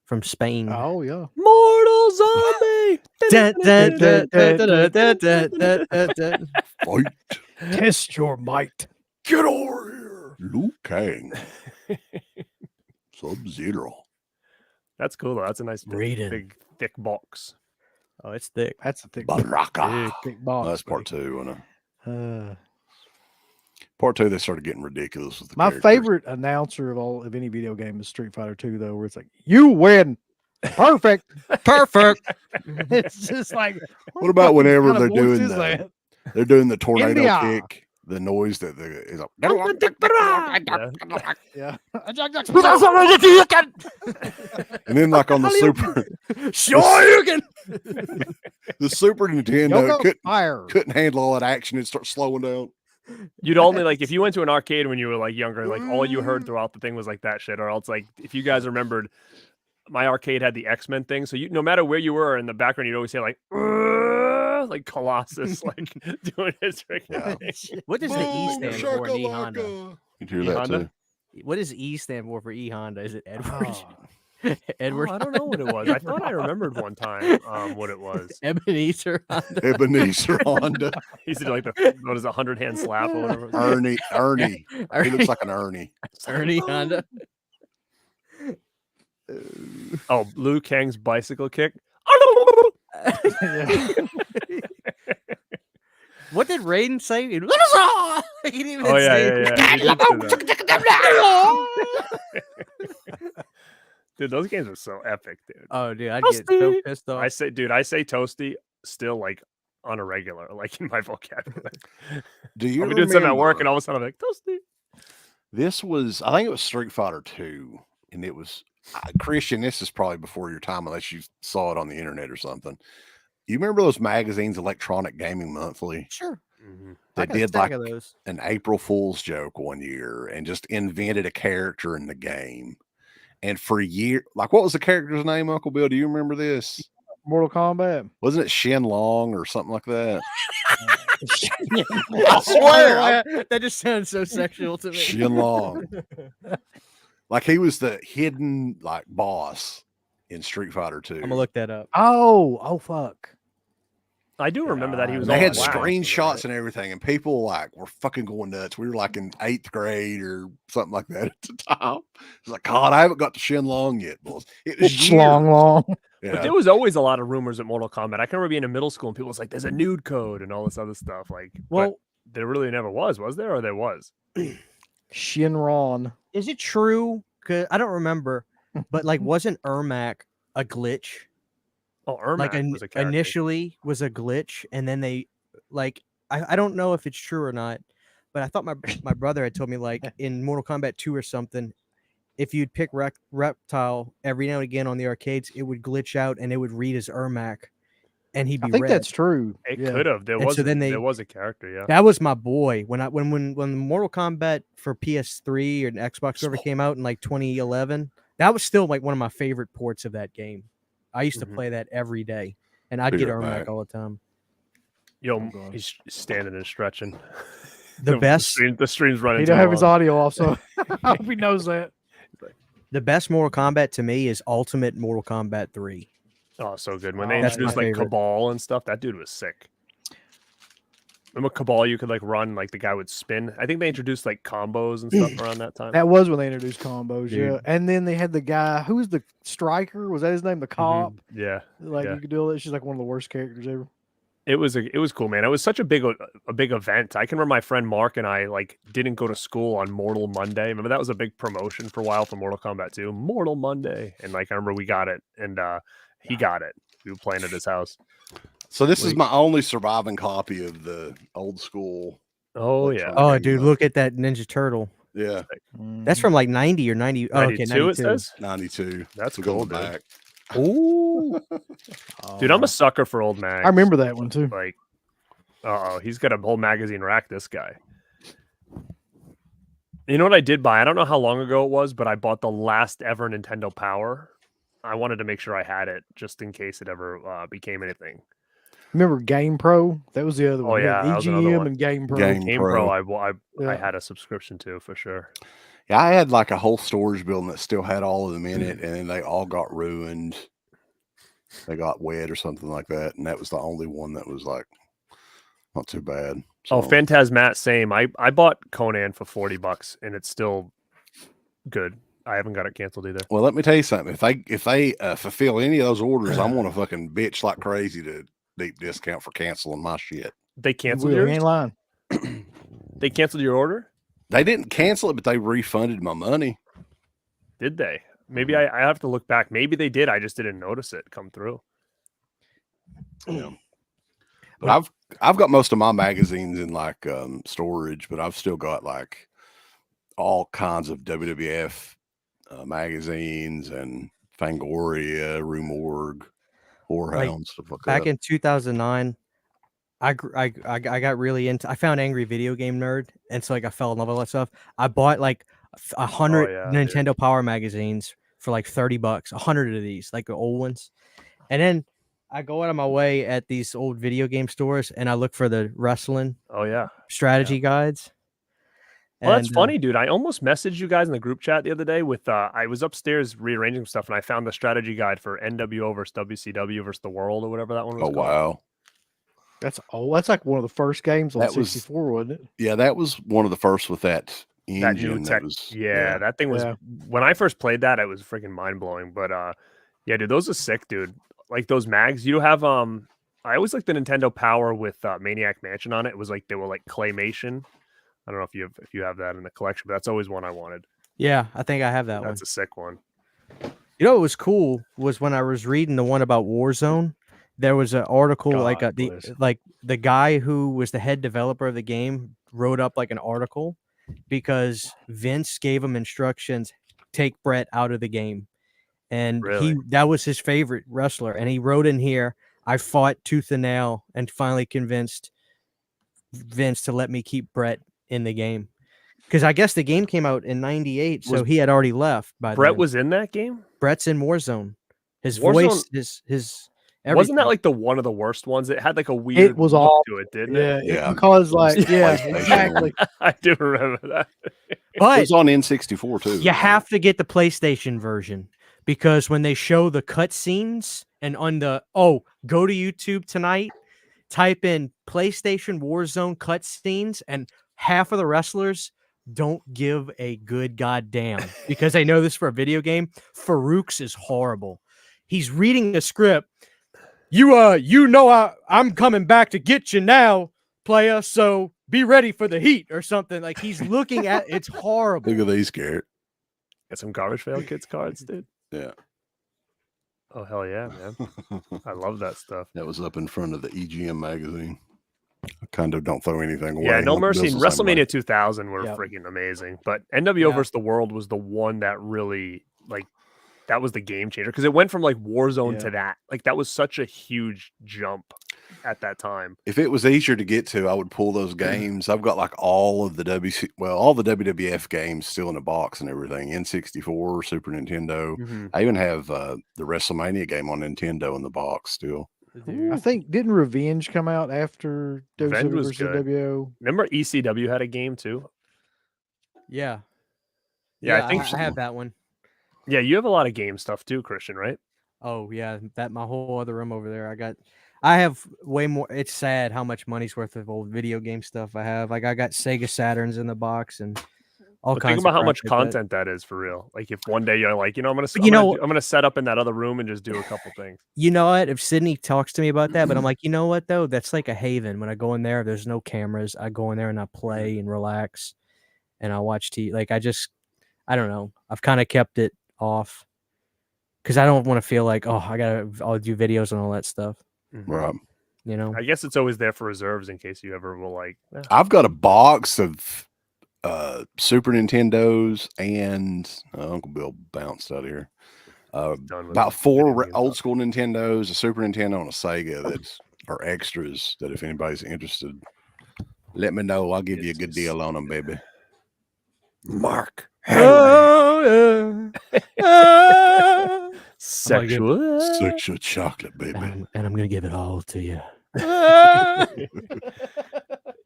From Spain. Oh yeah. Mortal Zombie! Fight. Test your might. Get over here. Liu Kang. Sub-Zero. That's cool, though. That's a nice Raiden. big thick box. Oh, it's thick. That's a thick, Baraka. thick box. That's part buddy. 2. And Uh, part 2, they started getting ridiculous with the my characters. favorite announcer of any video game is Street Fighter 2, though, where it's like, you win. Perfect. Perfect. It's just like, What about whenever kind of they're voice doing is the, that? they're doing the tornado India. kick, the noise that is like, Yeah. and then like on the the Super Nintendo Yoko Fire. couldn't handle all that action. It starts slowing down. You'd only like if you went to an arcade when you were like younger, like all you heard throughout the thing was like that shit, or else like if you guys remembered, my arcade had the X-Men thing, so you no matter where you were in the background, you'd always say like Colossus like doing his freaking thing. What does the E stand for in E Honda? You hear that E-Honda? too? What does E stand for E Honda? Is it Edward? Oh, Edward? Oh, I don't know what it was. I thought I remembered one time what it was. Ebenezer Honda. Ebenezer Honda. He used to do like the what is it, 100-hand slap or whatever. Ernie. He looks like an Ernie. Ernie Honda. Oh, Liu Kang's bicycle kick. What did Raiden say? He didn't even Oh yeah, say yeah. He did say that. Dude, those games are so epic, dude. Oh, dude, I'd get so pissed off. I say toasty still like on a regular, like in my vocabulary. Do you I'll be doing something at work remember- and all of a sudden I'm like, toasty. This was, I think it was Street Fighter 2, and it was Christian. This is probably before your time, unless you saw it on the internet or something. You remember those magazines, Electronic Gaming Monthly? Sure. They I got a did stack like of those. an April Fool's joke one year and just invented a character in the game. And for a year, like what was the character's name, Uncle Bill? Do you remember this? Mortal Kombat. Wasn't it Shin Long or something like that? I swear. That just sounds so sexual to me. Shin Long. Like he was the hidden like boss in Street Fighter 2. I'm gonna look that up. Oh, fuck. I do remember that he was. They all had black. screenshots and everything, and people like were fucking going nuts. We were like in 8th grade or something like that at the time. It's like, God, I haven't got to Shin Long yet, boys. It was years. Long. But Yeah. there was always a lot of rumors at Mortal Kombat. I can remember being in middle school and people was like, "There's a nude code" and all this other stuff. Like, Well, but there really never was there, or there was? Shinron. is it true? Cause I don't remember, but like, wasn't Ermac a glitch? Oh, Ermac Like was a character. initially was a glitch, and then they like I don't know if it's true or not, But I thought my brother had told me like in Mortal Kombat 2 or something, if you'd pick Reptile every now and again on the arcades, it would glitch out and it would read as Ermac, and he'd be I think red. that's true. It Yeah. could have. There And was so then there was a character, yeah. That was my boy when Mortal Kombat for PS3 or Xbox ever came out in like 2011. That was still like one of my favorite ports of that game. I used to play that every day, and I'd get Ermac all the time. Yo, he's standing and stretching. The best. The stream's running. He don't have his audio off, so I hope he knows that. The best Mortal Kombat to me is Ultimate Mortal Kombat 3. Oh, so good. When they That's introduced my like favorite. Cabal and stuff, that dude was sick. Remember Cabal, you could like run, like the guy would spin. I think they introduced like combos and stuff around that time. That was when they introduced combos, Dude. yeah. And then they had the guy who was the striker. Was that his name? The cop. Yeah. Like yeah. you could do all that. She's like one of the worst characters ever. It was cool, man. It was such a big event. I can remember my friend Mark and I like didn't go to school on Mortal Monday. Remember that was a big promotion for a while for Mortal Kombat 2. Mortal Monday. And like I remember we got it and he got it. We were playing at his house. So this is my only surviving copy of the old school. Oh yeah. Oh, dude, look at that Ninja Turtle. Yeah. That's from like 90 or 90. Oh, okay, 92 it says? 92. That's We're cool, going dude. back. Ooh. Dude, I'm a sucker for old mags. I remember that one too. Like, he's got a whole magazine rack, this guy. You know what I did buy? I don't know how long ago it was, but I bought the last ever Nintendo Power. I wanted to make sure I had it just in case it ever became anything. Remember Game Pro? That was the other one. Oh, yeah, that was another EGM one. and Game Pro. Game Pro, I Yeah. had a subscription to for sure. Yeah, I had like a whole storage building that still had all of them in it, and then they all got ruined. They got wet or something like that, and that was the only one that was like not too bad. Oh, So, Phantasmat, same. I bought Conan for $40 and it's still good. I haven't got it canceled either. well, let me tell you something. If they fulfill any of those orders, I'm gonna fucking bitch like crazy to deep discount for canceling my shit. They canceled You yours? ain't lying. They canceled your order? They didn't cancel it, but they refunded my money. Did they? Maybe I have to look back. Maybe they did. I just didn't notice it come through. Yeah. But I've got most of my magazines in like storage, but I've still got like all kinds of WWF magazines and Fangoria, Rue Morgue, Whorehound, stuff like Back that. in 2009, I got really into. I found Angry Video Game Nerd, and so like I fell in love with all that stuff. I bought like 100 Nintendo Power magazines for like $30. 100 of these, like the old ones, and then I go out of my way at these old video game stores, and I look for the wrestling. Oh yeah, strategy guides. Well, that's funny, dude. I almost messaged you guys in the group chat the other day with I was upstairs rearranging stuff and I found the strategy guide for NWO versus WCW versus the World or whatever that one was called. Wow. That's old. That's like one of the first games on That was- 64, wasn't it? Yeah, that was one of the first with that engine. That new tech. was, Yeah, that thing was when I first played that, it was freaking mind blowing. But yeah, dude, those are sick, dude. Like those mags. You have I always like the Nintendo Power with Maniac Mansion on it. It was like they were like claymation. I don't know if you have that in the collection, but that's always one I wanted. Yeah, I think I have that one. That's a sick one. You know what was cool was when I was reading the one about Warzone. There was an article like the guy who was the head developer of the game wrote up like an article because Vince gave him instructions, take Brett out of the game. And that was his favorite wrestler. And he wrote in here, I fought tooth and nail and finally convinced Vince to let me keep Brett in the game. Because I guess the game came out in 98, so he had already left by Brett then. was in that game? Brett's in Warzone. His Warzone- voice, his everything. Wasn't that like the one of the worst ones? It had like a weird It was look all to it, didn't yeah, it? Yeah. because like yeah, PlayStation. exactly. I do remember that. it But was on N64 too. you have to get the PlayStation version because when they show the cutscenes and on the go to YouTube tonight, type in PlayStation Warzone cutscenes, and half of the wrestlers don't give a good goddamn because they know this for a video game. Farouk's is horrible. He's reading a script. I'm coming back to get you now, playa. So be ready for the heat or something. Like he's looking at it's horrible. Look at these, Garrett. Got some Garbage Pail Kids cards, dude. Yeah. Oh hell yeah, man! I love that stuff. That was up in front of the EGM magazine. I kind of don't throw anything away. Yeah, No Uncle Mercy Bill's and the same way. WrestleMania 2000 were Yep. freaking amazing. But NWO Yeah. versus the World was the one that really, like, that was the game changer because it went from like Warzone to that. Like, that was such a huge jump at that time. If it was easier to get to, I would pull those games. I've got like all of the all the WWF games still in the box and everything. N64, Super Nintendo. I even have the WrestleMania game on Nintendo in the box still. I think didn't Revenge come out after Revenge WCW was versus good. WO? Remember ECW had a game too? Yeah. Yeah, I think I have that one. Yeah, you have a lot of game stuff too, Christian, right? Oh yeah, that my whole other room over there. I have way more. It's sad how much money's worth of old video game stuff I have. Like I got Sega Saturns in the box and all But kinds. think about of how crap much like that. content that is for real. Like if one day you're like, I'm gonna set up in that other room and just do a couple things. You know what? If Sydney talks to me about that, but I'm like, you know what though? That's like a haven. When I go in there, there's no cameras. I go in there and I play and relax, and I watch TV. Like I don't know. I've kind of kept it off because I don't want to feel like, oh, I'll do videos and all that stuff. Right. You know, I guess it's always there for reserves in case you ever will like. I've got a box of Super Nintendos and Uncle Bill bounced out of here. About 4 old school Nintendos, a Super Nintendo, and a Sega that are extras. That if anybody's interested, let me know. I'll give you a good deal on them, baby. Mark. Sexual chocolate, baby. And I'm gonna give it all to you.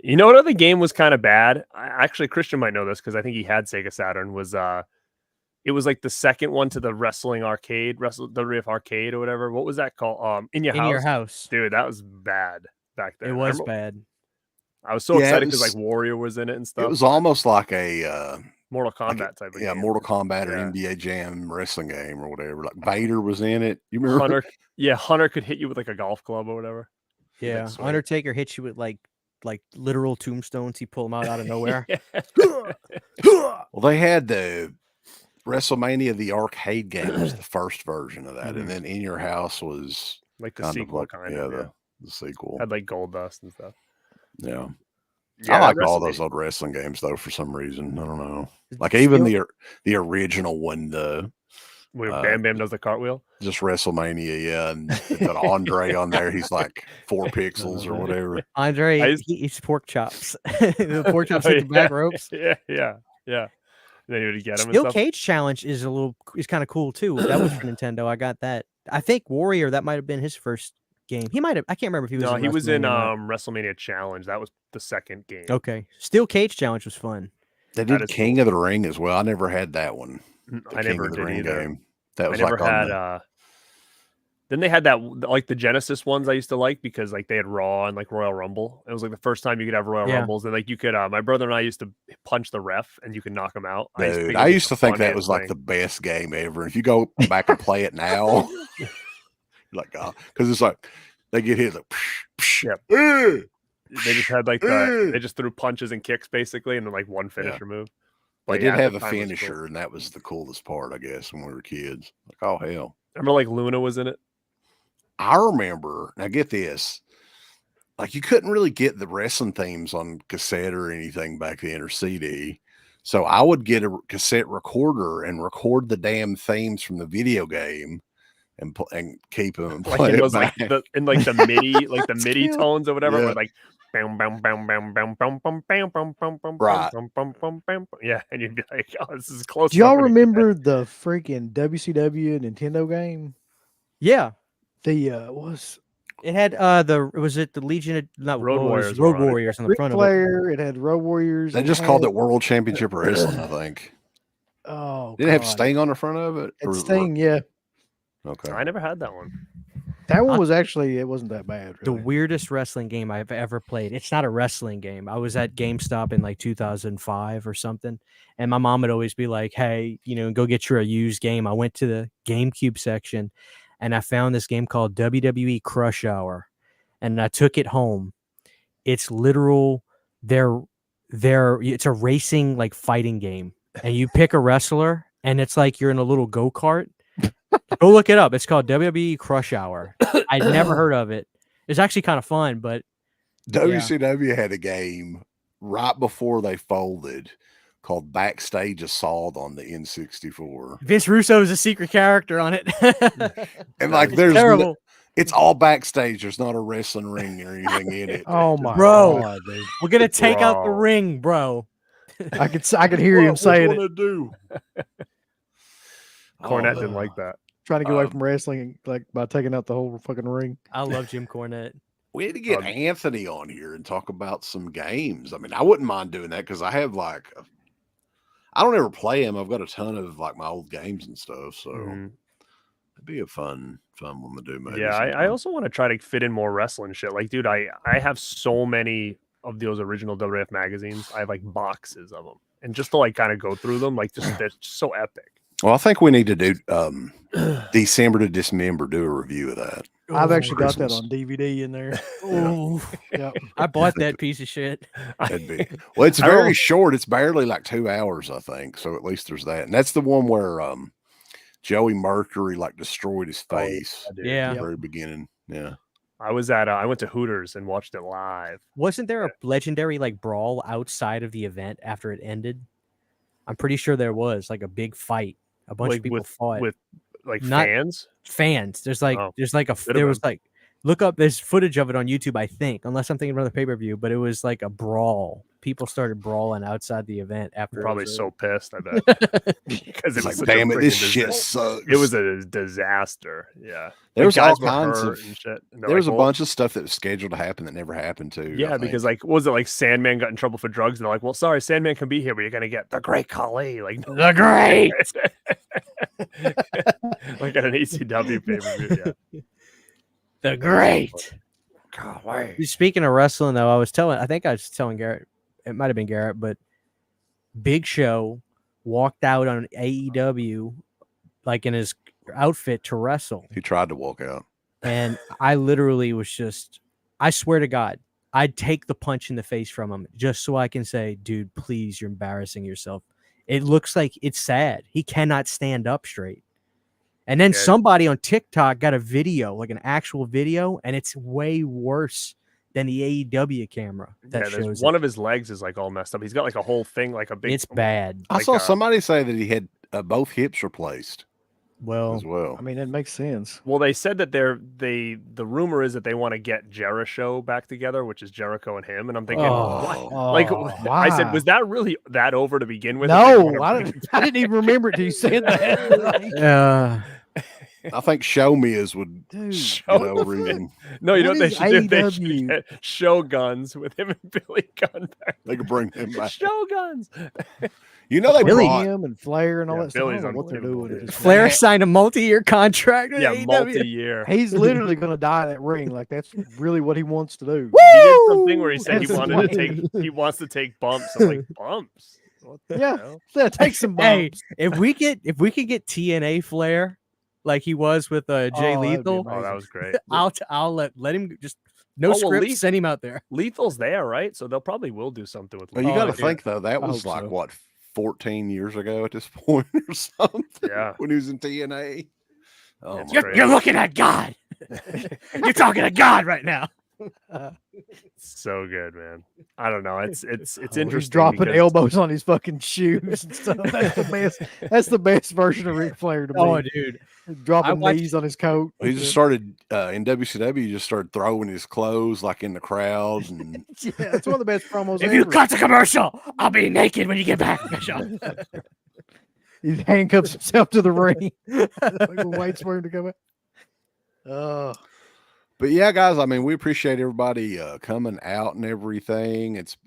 You know what other game was kind of bad? Actually, Christian might know this because I think he had Sega Saturn. It was like the second one to the wrestling arcade, the Riff Arcade or whatever. What was that called? In Your House, dude. That was bad back then. It was bad. I was so excited because like Warrior was in it and stuff. It was almost like a Mortal Kombat type of game. Mortal Kombat or NBA Jam wrestling game or whatever. Like Vader was in it. You remember? Hunter could hit you with like a golf club or whatever. Yeah, Undertaker hits you with like literal tombstones. He pulled them out of nowhere. Well, they had the WrestleMania, the arcade game was the first version of that, and then In Your House was like the sequel, the sequel. Had like Gold Dust and stuff. Yeah, I like all those old wrestling games though. For some reason, I don't know. Like even the original one, where Bam Bam does the cartwheel. Just WrestleMania, yeah, and they've got Andre on there. He's like 4 pixels or whatever. Andre, he eats pork chops. The pork chops hit the back ropes. Yeah. Then you would get him. Steel Cage Challenge is kind of cool too. That was for Nintendo. I got that. I think Warrior, that might have been his first game. He might have. I can't remember if he was. No, he was in WrestleMania Challenge. That was the second game. Okay, Steel Cage Challenge was fun. They did King of the Ring as well. I never had that one. I never did either. Game. That was I never had. Then they had that like the Genesis ones I used to like because like they had Raw and like Royal Rumble. It was like the first time you could have Royal Rumbles and like you could. My brother and I used to punch the ref and you could knock him out. Dude, I used to think that was like the best game ever. If you go back and play it now, you're like, oh, because it's like they get hit like, they just had like they just threw punches and kicks basically, and then like one finisher move. But they did have a finisher, and that was the coolest part, I guess, when we were kids. Like, oh hell! Remember, like Luna was in it. I remember. Now get this. Like you couldn't really get the wrestling themes on cassette or anything back then or CD. So I would get a cassette recorder and record the damn themes from the video game and keep them and play those, like the MIDI, like the MIDI tones or whatever. Yeah. Like bam bam bam bam bam bam bam bam bam bam bam right. bam bam bam. Yeah, and you'd be like, oh, this is close. Do y'all remember the freaking WCW Nintendo game? Yeah. It had was it the Legion of Road Warriors? Road Warriors on the front of it. It had Road Warriors. They just called it World Championship Wrestling, I think. Oh, did it have Sting on the front of it? It's Sting, yeah. Okay. I never had that one. That one was it wasn't that bad. The Really. weirdest wrestling game I've ever played. It's not a wrestling game. I was at GameStop in like 2005 or something, and my mom would always be like, "Hey, go get a used game." I went to the GameCube section, and I found this game called WWE Crush Hour, and I took it home. It's literal. It's a racing like fighting game, and you pick a wrestler, and it's like you're in a little go-kart. Go look it up. It's called WWE Crush Hour. I'd never heard of it. It's actually kind of fun, but WCW had a game right before they folded called Backstage Assault on the N64. Vince Russo is a secret character on it. And like, It's there's terrible. it's all backstage. There's not a wrestling ring or anything in it. Oh my Bro. god, dude! We're gonna take out the Bro. ring, bro. I could hear him saying it, do? Cornette didn't like that. trying to get away from wrestling, like by taking out the whole fucking ring. I love Jim Cornette. We need to get Anthony on here and talk about some games. I mean, I wouldn't mind doing that because I have like, I don't ever play them. I've got a ton of like my old games and stuff, so it'd be a fun one to do. Maybe Yeah, I sometime. also want to try to fit in more wrestling shit. Like, dude, I have so many of those original WWF magazines. I have like boxes of them, and just to like kind of go through them, like just they're just so epic. Well, I think we need to do December to Dismember. Do a review of that. I've actually got that Christmas. on DVD in there. Ooh. Yep. I bought that piece of shit. That'd be well. It's very short. It's barely like 2 hours, I think. So at least there's that, and that's the one where Joey Mercury like destroyed his face. Yeah. At the very beginning. Yeah. I went to Hooters and watched it live. Wasn't there a legendary like brawl outside of the event after it ended? I'm pretty sure there was like a big fight. A bunch of people fought with like Not- fans. There's like Oh, there was like look up there's footage of it on YouTube, I think, unless I'm thinking about the pay-per-view, but it was like a brawl. People started brawling outside the event after. Probably it was so pissed, I bet. Because It's it was like, such a damn it, this freaking shit disaster. sucks. It was a disaster. Yeah. There's Like, all guys were kinds hurt of and shit. And they're there was like, a well, bunch of stuff that was scheduled to happen that never happened too. yeah, because like what was it like Sandman got in trouble for drugs and they're like, well, sorry, Sandman can be here, but you're gonna get the Great Khali, like the great. like at an ECW pay-per-view. Yeah. The great. Khali. Speaking of wrestling, though, I think I was telling Garrett, it might have been Garrett, but Big Show walked out on AEW like in his outfit to wrestle. he tried to walk out. And I literally was just, I swear to God, I'd take the punch in the face from him just so I can say, dude, please, you're embarrassing yourself. It looks like it's sad. He cannot stand up straight. And then somebody on TikTok got a video, like an actual video, and it's way worse than the AEW camera that shows one it. of his legs is like all messed up. He's got like a whole thing, like a big. It's bad. I Like, saw somebody say that he had both hips replaced Well, as well. I mean, it makes sense. Well, they said that the rumor is that they want to get Jericho back together, which is Jericho and him. And I'm thinking, what? Like, I said, why? was that really that over to begin with? No, I didn't even remember it till you said that. I think Show Me is would Dude, reason. No, you know What what they is should do? They should AEW? get Shoguns with him and Billy Gunn back. They could bring him back. Shoguns. You know they Billy- brought him and Flair and all Yeah, that stuff. I Billy's don't know what they're doing. unbelievable, at this Flair point. signed a multi-year contract with Yeah, AEW. multi-year. He's literally going to die in that ring. Like that's really what he wants to do. He did something where he said he That's wanted to insane. take. He wants to take bumps. I'm like bumps. What the Yeah. hell? Yeah, take some Hey, bumps. if we could get TNA Flair like he was with Jay Oh, that'd be Lethal, Oh, that was great. I'll let him just no Oh, well, script, Lee- send him out there. Lethal's there, right? So they'll probably will do something with. Well, you Oh, got to yeah. think though that I was hope like so. what 14 years ago at this point or something. Yeah. when he was in TNA. Oh, It's my great. You're looking at God. You're talking to God right now. So good, man. I don't know. It's He's interesting. dropping because- elbows on his fucking shoes and stuff. That's the best. That's the best version of Ric Flair to me. Oh, dude. Dropping I watched- knees on his coat. He just started in WCW. He just started throwing his clothes like in the crowd, and Yeah, that's one of the best promos If you ever. cut the commercial, I'll be naked when you get back, Bishop. He handcuffs himself to the ring. Waits for him to come out. Oh, but yeah, guys. I mean, we appreciate everybody coming out and everything. It's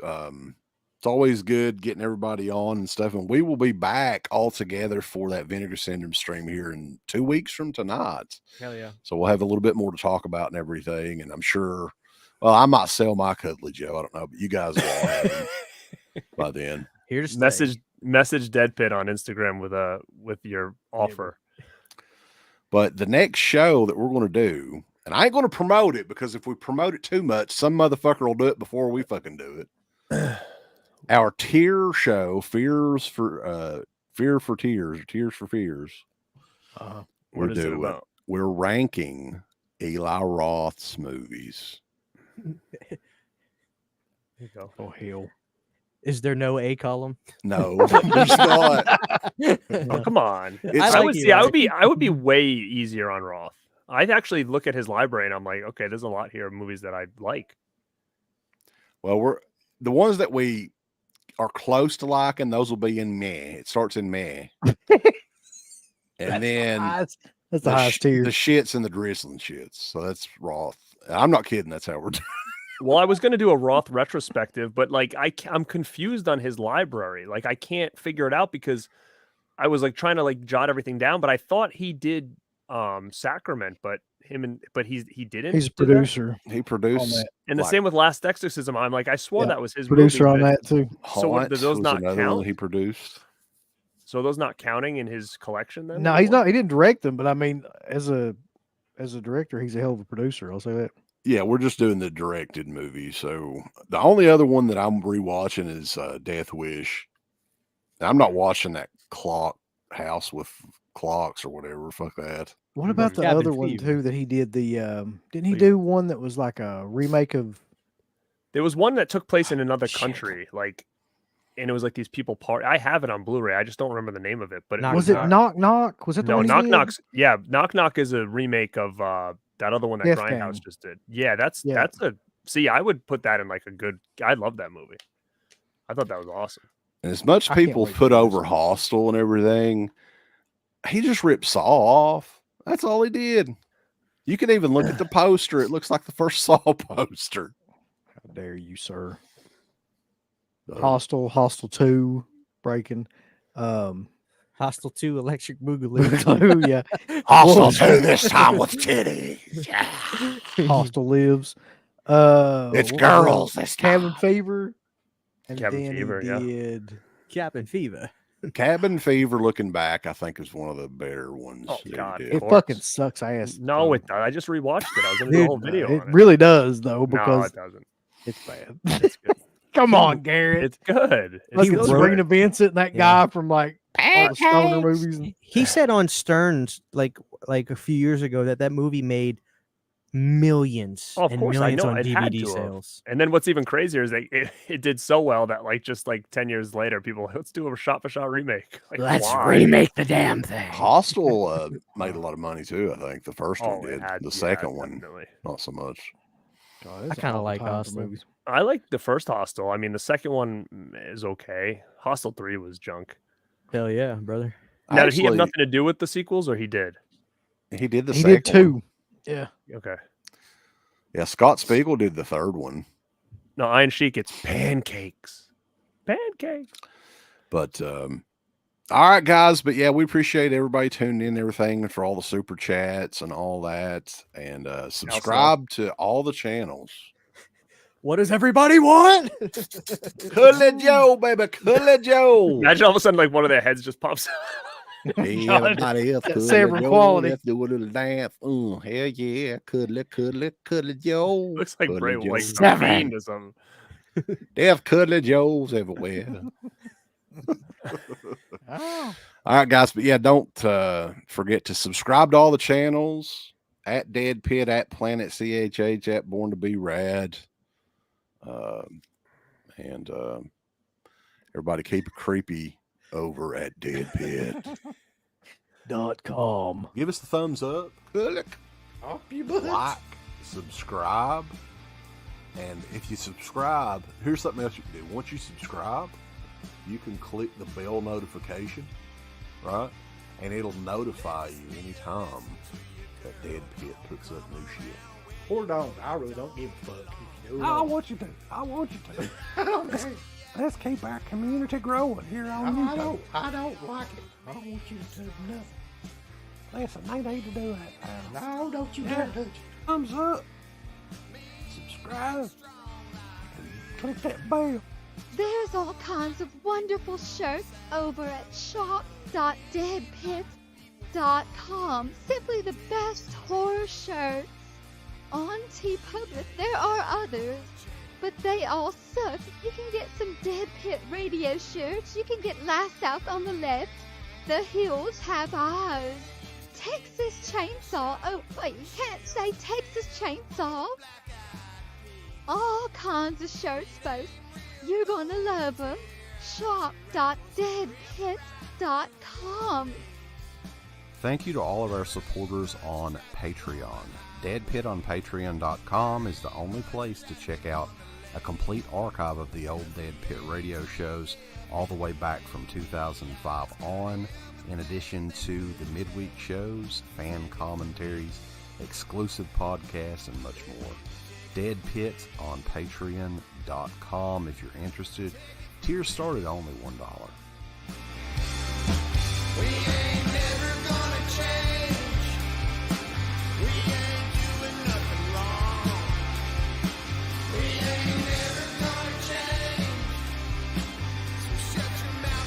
always good getting everybody on and stuff. And we will be back all together for that Vinegar Syndrome stream here in 2 weeks from tonight. Hell yeah. So we'll have a little bit more to talk about and everything. And I'm sure, well, I might sell my Cuddly Joe. I don't know, but you guys will all have him by then. Here's to stay. Message Dead Pit on Instagram with your offer. But the next show that we're going to do, and I ain't going to promote it because if we promote it too much, some motherfucker will do it before we fucking do it. Our tier show, Fear for Tears, or Tears for Fears. What is it about? We're ranking Eli Roth's movies. you go. Oh hell. Is there no A column? No, there's not. Oh, come on. It's- I like would you, see. I Ryan. would be way easier on Roth. I'd actually look at his library and I'm like, okay, there's a lot here of movies that I like. Well, we're the ones that we are close to liking. Those will be in meh. It starts in meh, and then That's the highest tier. the shits and the drizzling shits. So that's Roth. I'm not kidding. That's how we're doing. Well, I was going to do a Roth retrospective, but like I'm confused on his library. Like I can't figure it out because I was like trying to like jot everything down, but I thought he did Sacrament, but he didn't. He's a do that? producer. He produced, that. And the like, son Last Exorcism. I'm like, I swore Yeah, that was his Producer movie, on but that too. So what, Haunt do those was not another one count? he produced. So are those not counting in his collection then? No, he's or- not. He didn't direct them, but I mean, as a director, he's a hell of a producer. I'll say that. Yeah, we're just doing the directed movie. So the only other one that I'm rewatching is Death Wish. And I'm not watching that clock house with clocks or whatever. Fuck that. What about the Cabin other one Fever. too that he did? The didn't he Fever. do one that was like a remake of? There was one that took place in another Shit. country, like, and it was like these people part. I have it on Blu-ray. I just don't remember the name of it. But Knock Was it Knock. Knock Knock? Was that the No, one he Knock did? Knock's. Yeah, Knock Knock is a remake of that other one that Death Grindhouse Game. just did. Yeah, that's Yeah. a. See, I would put that in like a good. I love that movie. I thought that was awesome. And as much I can't people wait put for this over one. Hostel and everything, he just ripped Saw off. That's all he did. You can even look at the poster. It looks like the first Saw poster. How dare you, sir? Uh, Hostel 2, Breaking. Hostile 2, Electric Boogaloo. Yeah. Hostel 2 this time with titties. Yeah. Hostel Lives. It's what was girls that? this Cabin time. Fever. And Cabin then Fever, he yeah. did. Cabin Fever. Cabin Fever, looking back, I think is one of the better ones. Oh, that he God. did. It course. fucking sucks ass. No, it. I just rewatched it. I was going to do a Dude, whole video it on it. really does though, No, because it doesn't. it's bad. It's good. Come on, Garrett. It's good. It's Look he at good. wrote- Sabrina Vincent and that Yeah. guy from like all the stoner movies. And, He said on Stern's like a few years ago that movie made millions Oh, of and course, I millions know, on it had DVD to have. sales. And then what's even crazier is that it did so well that like just like 10 years later, people let's do a shot for shot remake. Like, why? remake the damn thing. Hostel made a lot of money too. I think the first Oh, one it did. had- The yeah, second one, definitely. not so much. God, I that's kinda all the like time for Hostel. movies. I like the first Hostel. I mean, the second one is okay. Hostel 3 was junk. Hell yeah, brother. Now, did he have Actually, nothing to do with the sequels, or he did? He did the He second did two. Yeah. Okay. Yeah, Scott Spiegel did the third one. No, Iron Sheik, it's pancakes. Pancakes. But all right, guys. But yeah, we appreciate everybody tuning in, and everything, and for all the super chats and all that. And subscribe to all the channels. What does everybody want? Cuddly Joe, baby, Cuddly Joe. Imagine all of a sudden, like one of their heads just pops out. Hey, God. everybody else, Cuddly Severin Joe, quality. Let's do a little dance. Hell yeah, Cuddly Joe. Looks like Cuddly Bray Joe. like Severin. a fiend or something. They have Cuddly Joes everywhere. Oh. All right, guys. But yeah, don't forget to subscribe to all the channels at Dead Pit, at Planet CHH, at Born to Be Rad. And everybody keep it creepy over at Dead Pit. .com. Give us the thumbs up, click, Off your butt. like, subscribe. And if you subscribe, here's something else you can do. Once you subscribe, you can click the bell notification, right? And it'll notify you anytime that Dead Pit puts up new shit. Or don't. I really don't give a fuck. If you do or I don't. want you to. I want you to. I don't care. Let's keep our community growing here on YouTube. I don't like it. I don't want you to do nothing. Listen, they need to do that. No, don't you dare touch it. Thumbs up. Subscribe. And click that bell. There's all kinds of wonderful shirts over at shop.deadpit.com. Simply the best horror shirts. On TeePublic, there are others, but they all suck. You can get some Dead Pit radio shirts. You can get Last South on the left. The Hills Have Eyes. Texas Chainsaw. Oh, wait, you can't say Texas Chainsaw. all kinds of shirts, folks. You're gonna love them. shop.deadpit.com. Thank you to all of our supporters on Patreon. Dead Pit on Patreon.com is the only place to check out a complete archive of the old Dead Pit radio shows all the way back from 2005 on, in addition to the midweek shows, fan commentaries, exclusive podcasts, and much more. Dead Pit on Patreon.com if you're interested. Tiers start at only $1.